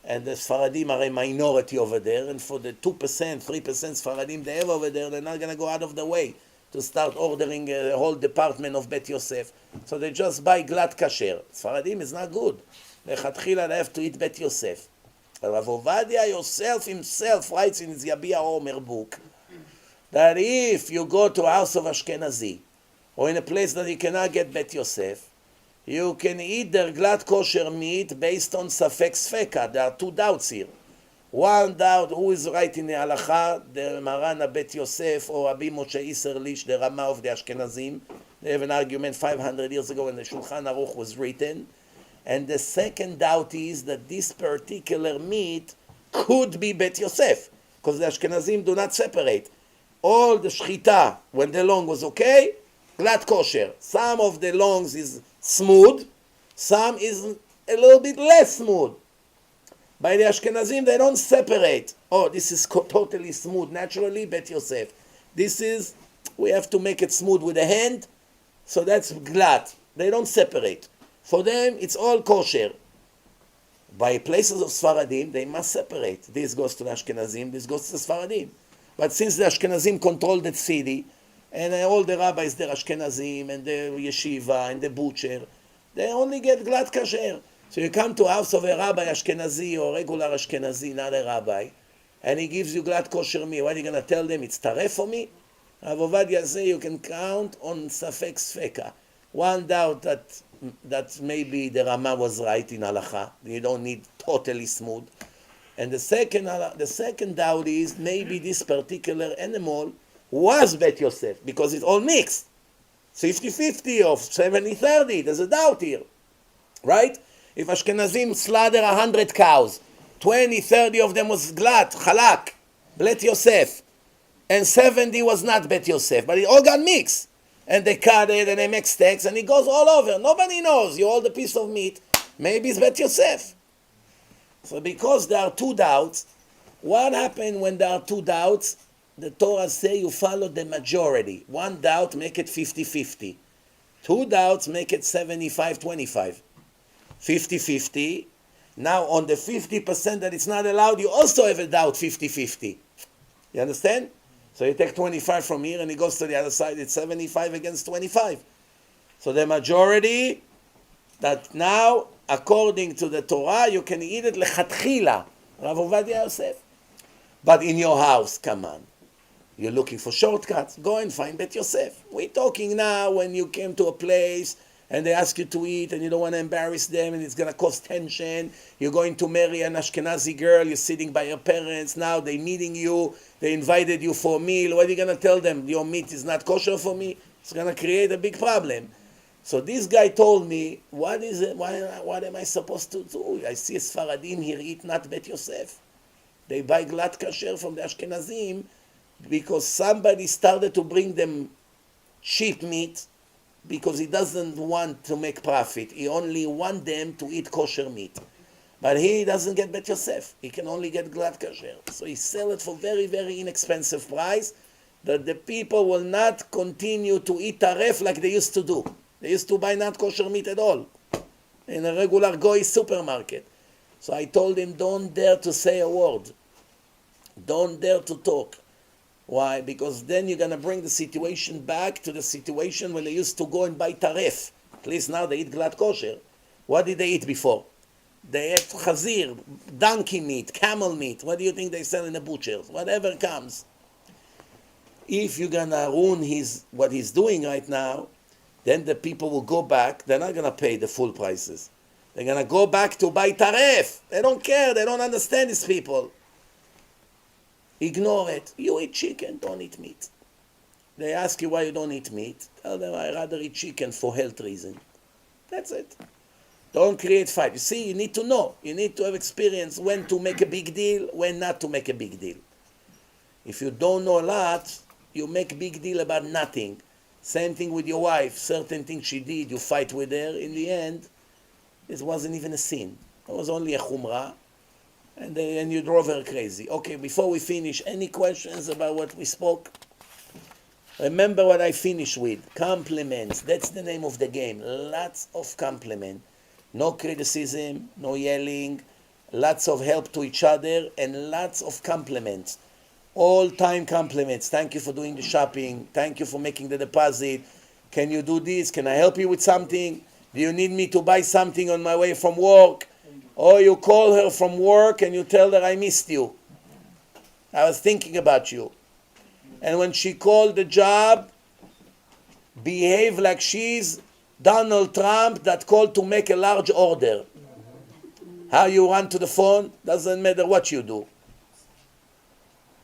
And the Sfaradim are a minority over there, and for the 2%, 3% Sfaradim they have over there, they're not going to go out of the way to start ordering a whole department of Bet Yosef. So they just buy glad kasher. Sfaradim is not good. They have to eat Bet Yosef. Rav Ovadia himself writes in his Yabia Omer book that if you go to a house of Ashkenazi or in a place that you cannot get Bet Yosef, you can eat their glad kosher meat based on Safek Sfeka. There are two doubts here. One doubt, who is right in the halacha, the Marana Bet Yosef or Rabbi Moshe Isserlich, the Rama of the Ashkenazim. They have an argument 500 years ago when the Shulchan Aruch was written. And the second doubt is that this particular meat could be Bet Yosef, because the Ashkenazim do not separate. All the shchita, when the long was okay, glad kosher. Some of the longs is smooth, some is a little bit less smooth. By the Ashkenazim, they don't separate. Oh, this is totally smooth, naturally, Bet Yosef. This is, we have to make it smooth with the hand, so that's glad. They don't separate. For them, it's all kosher. By places of Sfaradim, they must separate. This goes to the Ashkenazim, this goes to the Sfaradim. But since the Ashkenazim control the city, and all the rabbis, the Ashkenazim, and the yeshiva, and the butcher, they only get glad kasher. So you come to a house of a rabbi Ashkenazi or regular Ashkenazi, not a rabbi, and he gives you glad kosher meat. What are you going to tell them? It's taref for me? Rav Ovadia say you can count on Safek Sfeka. One doubt that maybe the Rama was right in halacha. You don't need totally smooth. And the second doubt is maybe this particular animal was Bet Yosef, because it's all mixed. 50-50 or 70-30, there's a doubt here. Right? If Ashkenazim slaughter 100 cows, 20-30 of them was glad, chalak, Bet Yosef, and 70 was not Bet Yosef, but it all got mixed. And they cut it and they make steaks and it goes all over. Nobody knows. You hold a piece of meat, maybe it's Bet Yosef. So because there are two doubts, what happened when there are two doubts? The Torah say you follow the majority. One doubt, make it 50-50. Two doubts, make it 75-25. 50-50. Now on the 50% that it's not allowed, you also have a doubt 50-50. You understand? So you take 25 from here and it goes to the other side. It's 75 against 25. So the majority, that now, according to the Torah, you can eat it lechatchila. Rav Ovadia Yosef. But in your house, come on. You're looking for shortcuts. Go and find Bet Yosef. We're talking now when you came to a place and they ask you to eat and you don't want to embarrass them and it's going to cause tension. You're going to marry an Ashkenazi girl. You're sitting by your parents. Now they're meeting you. They invited you for a meal. What are you going to tell them? Your meat is not kosher for me? It's going to create a big problem. So this guy told me, what is it? What am I supposed to do? I see a Sfaradim here eat not Bet Yosef. They buy glad kasher from the Ashkenazim because somebody started to bring them cheap meat because he doesn't want to make profit. He only wants them to eat kosher meat. But he doesn't get Bet Yosef. He can only get glad kasher. So he sell it for very, very inexpensive price that the people will not continue to eat taref like they used to do. They used to buy not kosher meat at all in a regular goy supermarket. So I told him, don't dare to say a word. Don't dare to talk. Why? Because then you're going to bring the situation back to the situation when they used to go and buy taref. At least now they eat glad kosher. What did they eat before? They ate chazir, donkey meat, camel meat. What do you think they sell in the butchers? Whatever comes. If you're going to ruin what he's doing right now, then the people will go back. They're not going to pay the full prices. They're going to go back to buy taref. They don't care. They don't understand these people. Ignore it. You eat chicken, don't eat meat. They ask you why you don't eat meat. Tell them I rather eat chicken for health reason. That's it. Don't create fight. You see, you need to know. You need to have experience when to make a big deal, when not to make a big deal. If you don't know a lot, you make a big deal about nothing. Same thing with your wife. Certain things she did, you fight with her. In the end, it wasn't even a sin. It was only a chumrah. And you drove her crazy. Okay, before we finish, any questions about what we spoke? Remember what I finished with. Compliments. That's the name of the game. Lots of compliment. No criticism, no yelling, lots of help to each other, and lots of compliments. All-time compliments. Thank you for doing the shopping. Thank you for making the deposit. Can you do this? Can I help you with something? Do you need me to buy something on my way from work? Or you call her from work and you tell her, I missed you. I was thinking about you. And when she called the job, behave like she's Donald Trump that called to make a large order. How you run to the phone, doesn't matter what you do.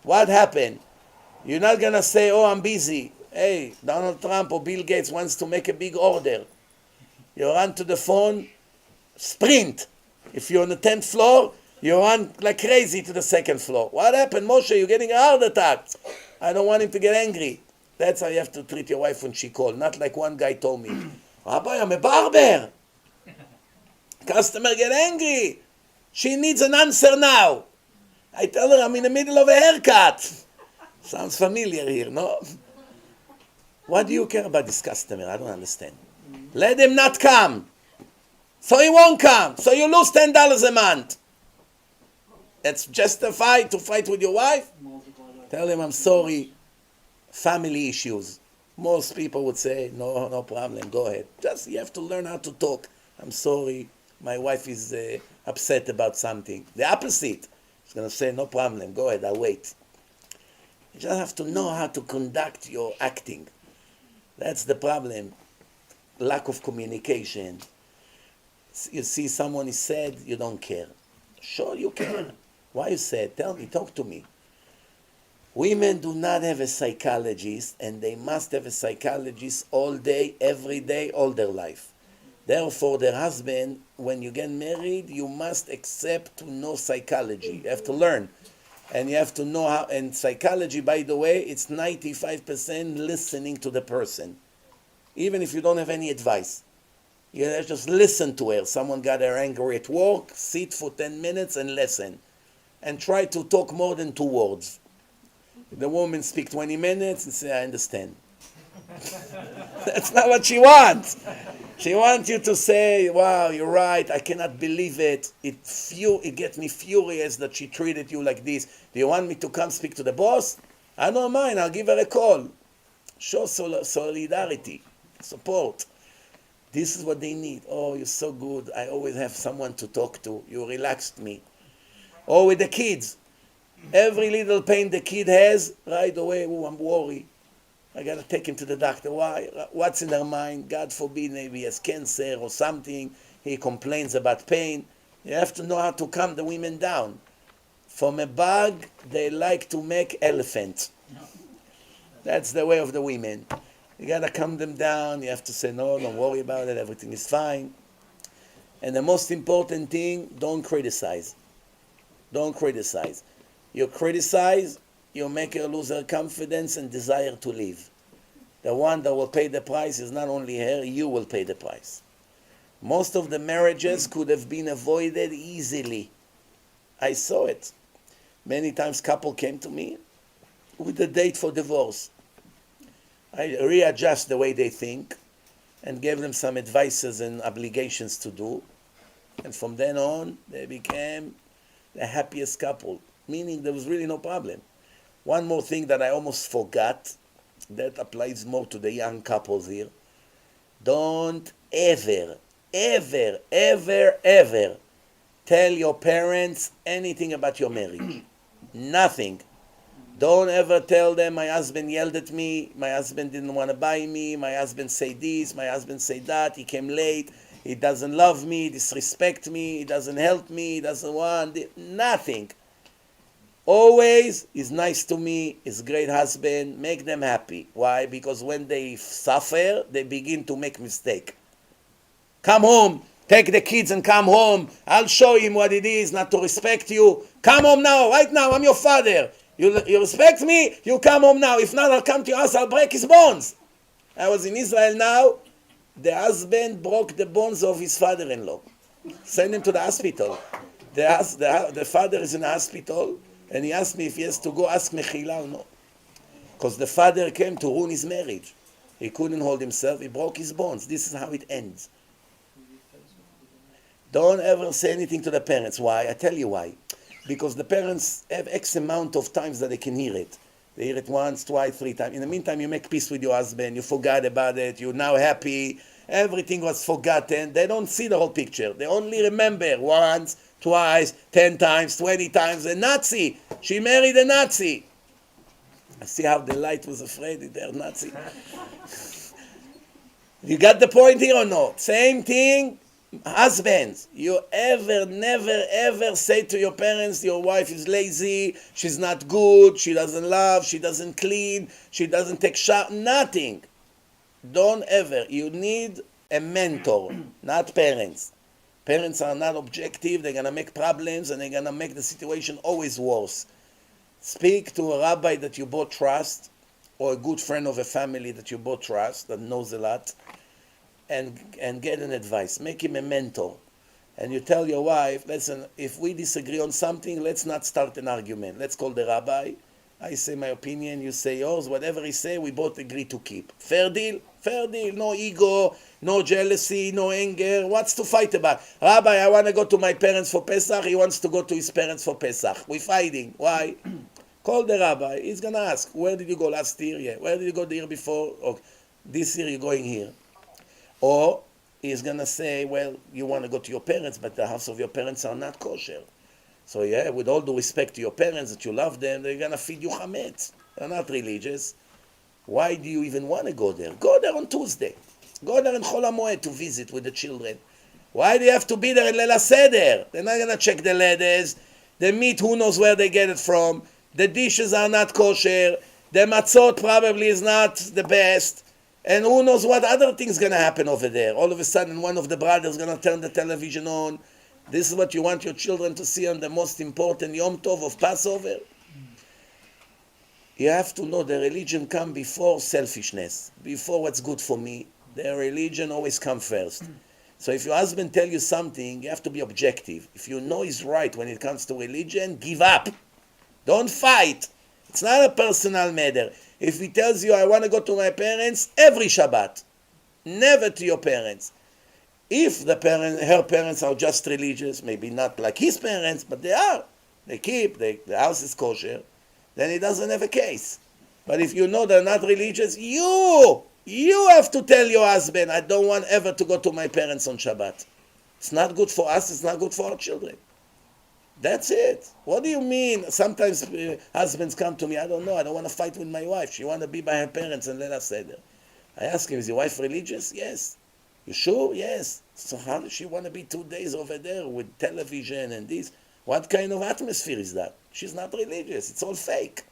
What happened? You're not going to say, oh, I'm busy. Hey, Donald Trump or Bill Gates wants to make a big order. You run to the phone, sprint. If you're on the 10th floor, you run like crazy to the 2nd floor. What happened, Moshe? You're getting a heart attack. I don't want him to get angry. That's how you have to treat your wife when she called. Not like one guy told me, Rabbi, I'm a barber. Customer get angry. She needs an answer now. I tell her I'm in the middle of a haircut. Sounds familiar here, no? What do you care about this customer? I don't understand. Let him not come. So he won't come. So you lose $10 a month. That's justified to fight with your wife? Tell him I'm sorry. Family issues. Most people would say, no problem, go ahead. Just you have to learn how to talk. I'm sorry, my wife is upset about something. The opposite. She's going to say, no problem, go ahead, I'll wait. You just have to know how to conduct your acting. That's the problem. Lack of communication. You see someone is sad, you don't care. Sure you care. Why you sad? Tell me, talk to me. Women do not have a psychologist, and they must have a psychologist all day, every day, all their life. Therefore, their husband, when you get married, you must accept to know psychology. You have to learn. And you have to know how, and psychology, by the way, it's 95% listening to the person. Even if you don't have any advice. You just listen to her. Someone got her angry at work, sit for 10 minutes and listen. And try to talk more than 2 words. The woman speak 20 minutes and say, I understand. That's not what she wants. She wants you to say, wow, you're right, I cannot believe it. It gets me furious that she treated you like this. Do you want me to come speak to the boss? I don't mind, I'll give her a call. Show solidarity, support. This is what they need. Oh, you're so good. I always have someone to talk to. You relaxed me. Or with the kids. Every little pain the kid has, right away, oh, I'm worried. I got to take him to the doctor. Why? What's in their mind? God forbid, maybe he has cancer or something. He complains about pain. You have to know how to calm the women down. From a bug, they like to make elephants. That's the way of the women. You got to calm them down. You have to say, no, don't worry about it. Everything is fine. And the most important thing, don't criticize. Don't criticize. You criticize, you make her lose her confidence and desire to live. The one that will pay the price is not only her, you will pay the price. Most of the marriages could have been avoided easily. I saw it. Many times couple came to me with a date for divorce. I readjust the way they think and gave them some advices and obligations to do. And from then on, they became the happiest couple. Meaning there was really no problem. One more thing that I almost forgot, that applies more to the young couples here. Don't ever, ever, ever, ever tell your parents anything about your marriage. Nothing. Don't ever tell them, my husband yelled at me, my husband didn't want to buy me, my husband said this, my husband said that, he came late, he doesn't love me, disrespect me, he doesn't help me, he doesn't want it. Nothing. Always is nice to me, is a great husband, make them happy. Why? Because when they suffer, they begin to make mistake. Come home, take the kids and come home. I'll show him what it is not to respect you. Come home now, right now, I'm your father. You respect me, you come home now. If not, I'll come to your house, I'll break his bones. I was in Israel now, the husband broke the bones of his father-in-law. Send him to the hospital. The father is in the hospital. And he asked me if he has to go ask Mechila or no. Because the father came to ruin his marriage. He couldn't hold himself. He broke his bones. This is how it ends. Don't ever say anything to the parents. Why? I tell you why. Because the parents have X amount of times that they can hear it. They hear it once, twice, 3 times. In the meantime, you make peace with your husband. You forgot about it. You're now happy. Everything was forgotten. They don't see the whole picture. They only remember once, twice, 10 times, 20 times. A Nazi. She married a Nazi. I see how the light was afraid they're Nazi. You got the point here or not? Same thing. Husbands, you never, ever say to your parents, your wife is lazy, she's not good, she doesn't love, she doesn't clean, she doesn't take shower, nothing. Don't ever. You need a mentor, not parents. Parents are not objective, they're going to make problems and they're going to make the situation always worse. Speak to a rabbi that you both trust, or a good friend of a family that you both trust, that knows a lot, and get an advice. Make him a mentor. And you tell your wife, listen, if we disagree on something, let's not start an argument. Let's call the rabbi. I say my opinion, you say yours. Whatever he say, we both agree to keep. Fair deal? Fair deal. No ego, no jealousy, no anger. What's to fight about? Rabbi, I want to go to my parents for Pesach. He wants to go to his parents for Pesach. We're fighting. Why? Call the rabbi. He's going to ask, where did you go last year? Yeah. Where did you go the year before? Okay. This year you're going here. Or he's going to say, well, you want to go to your parents, but the house of your parents are not kosher. So yeah, with all due respect to your parents, that you love them, they're going to feed you chametz. They're not religious. Why do you even want to go there? Go there on Tuesday. Go there in Chol HaMoed to visit with the children. Why do you have to be there in Leil HaSeder? They're not going to check the ladders. The meat, who knows where they get it from. The dishes are not kosher. The matzot probably is not the best. And who knows what other things going to happen over there. All of a sudden, one of the brothers is going to turn the television on. This is what you want your children to see on the most important Yom Tov of Passover. You have to know the religion comes before selfishness, before what's good for me. The religion always comes first. So if your husband tells you something, you have to be objective. If you know he's right when it comes to religion, give up. Don't fight. It's not a personal matter. If he tells you, I want to go to my parents every Shabbat, never to your parents. If her parents are just religious, maybe not like his parents, but they are. They keep, the house is kosher, then he doesn't have a case. But if you know they're not religious, you have to tell your husband, I don't want ever to go to my parents on Shabbat. It's not good for us, it's not good for our children. That's it. What do you mean? Sometimes husbands come to me, I don't know, I don't want to fight with my wife. She want to be by her parents and let us say that. I ask him, is your wife religious? Yes. You sure? Yes. So how does she want to be 2 days over there with television and this? What kind of atmosphere is that? She's not religious. It's all fake.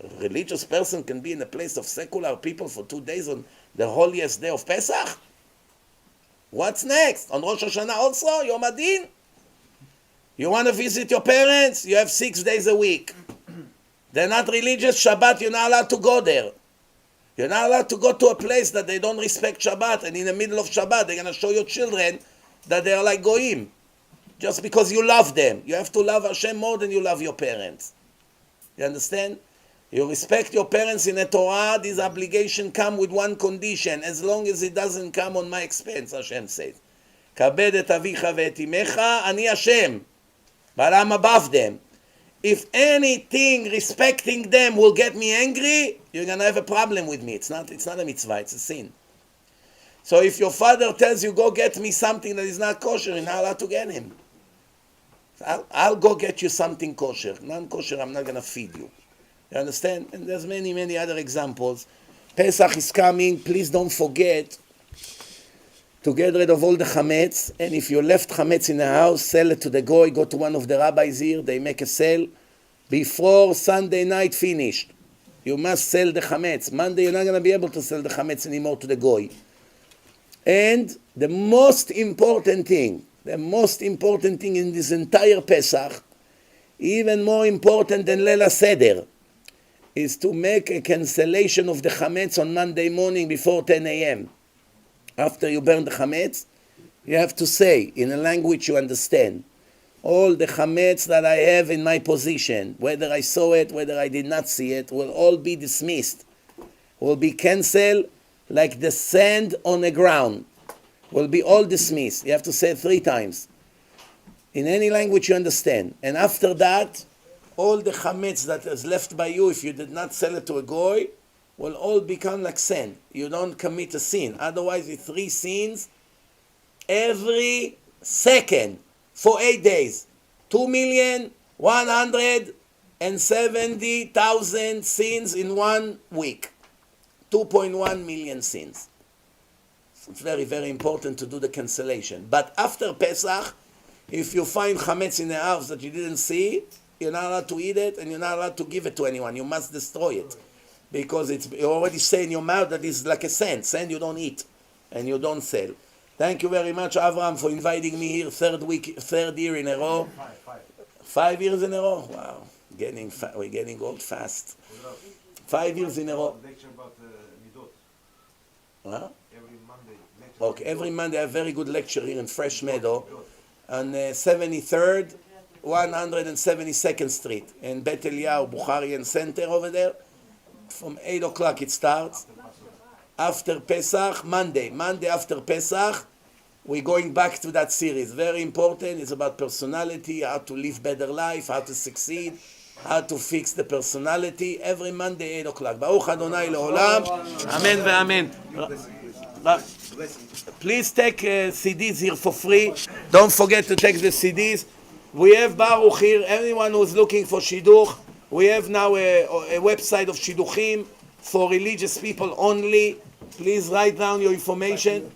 A religious person can be in a place of secular people for 2 days on the holiest day of Pesach? What's next? On Rosh Hashanah also? Yom Adin? You want to visit your parents? You have 6 days a week. They're not religious. Shabbat, you're not allowed to go there. You're not allowed to go to a place that they don't respect Shabbat, and in the middle of Shabbat, they're going to show your children that they're like goyim. Just because you love them. You have to love Hashem more than you love your parents. You understand? You respect your parents in the Torah, this obligation come with one condition, as long as it doesn't come on my expense, Hashem says. Kabed et avicha ve'et imecha, ani Hashem. But I'm above them. If anything respecting them will get me angry, you're going to have a problem with me. It's not a mitzvah, it's a sin. So if your father tells you, go get me something that is not kosher, you're not allowed to get him. I'll go get you something kosher. Non-kosher, I'm not going to feed you. You understand? And there's many, many other examples. Pesach is coming. Please don't forget to get rid of all the chametz. And if you left chametz in the house, sell it to the goy. Go to one of the rabbis here. They make a sale. Before Sunday night finished, you must sell the chametz. Monday, you're not going to be able to sell the chametz anymore to the goy. And the most important thing in this entire Pesach, even more important than Leil HaSeder, is to make a cancellation of the chametz on Monday morning before 10 a.m. After you burn the chametz, you have to say, in a language you understand, all the chametz that I have in my possession, whether I saw it, whether I did not see it, will all be dismissed, will be cancelled like the sand on the ground, will be all dismissed. You have to say it 3 times. in any language you understand. And after that, all the chametz that is left by you, if you did not sell it to a goy, will all become like sand. You don't commit a sin. Otherwise, it's 3 sins every second for 8 days. 2,170,000 sins in 1 week. 2.1 million sins. So it's very, very important to do the cancellation. But after Pesach, if you find chametz in the house that you didn't see, you're not allowed to eat it and you're not allowed to give it to anyone. You must destroy it. Because you already say in your mouth that it's like a sand. Sand you don't eat and you don't sell. Thank you very much, Avram, for inviting me here. 3rd year in a row. 5 years in a row? Wow. We're getting old fast. 5 years in a row. Lecture about midot. Huh? Every Monday. Okay, every Monday I have a very good lecture here in Fresh Meadow on 73rd, 172nd Street in Bet Eliyahu, Bukharian Center over there. From 8 o'clock it starts. After Pesach, Monday after Pesach, we're going back to that series. Very important. It's about personality, how to live better life, how to succeed, how to fix the personality. Every Monday, 8 o'clock. Baruch Adonai Le'olam. Amen ve'amen. Please take CDs here for free. Don't forget to take the CDs. We have Baruch here. Anyone who's looking for Shidduch, we have now a website of Shidduchim for religious people only. Please write down your information.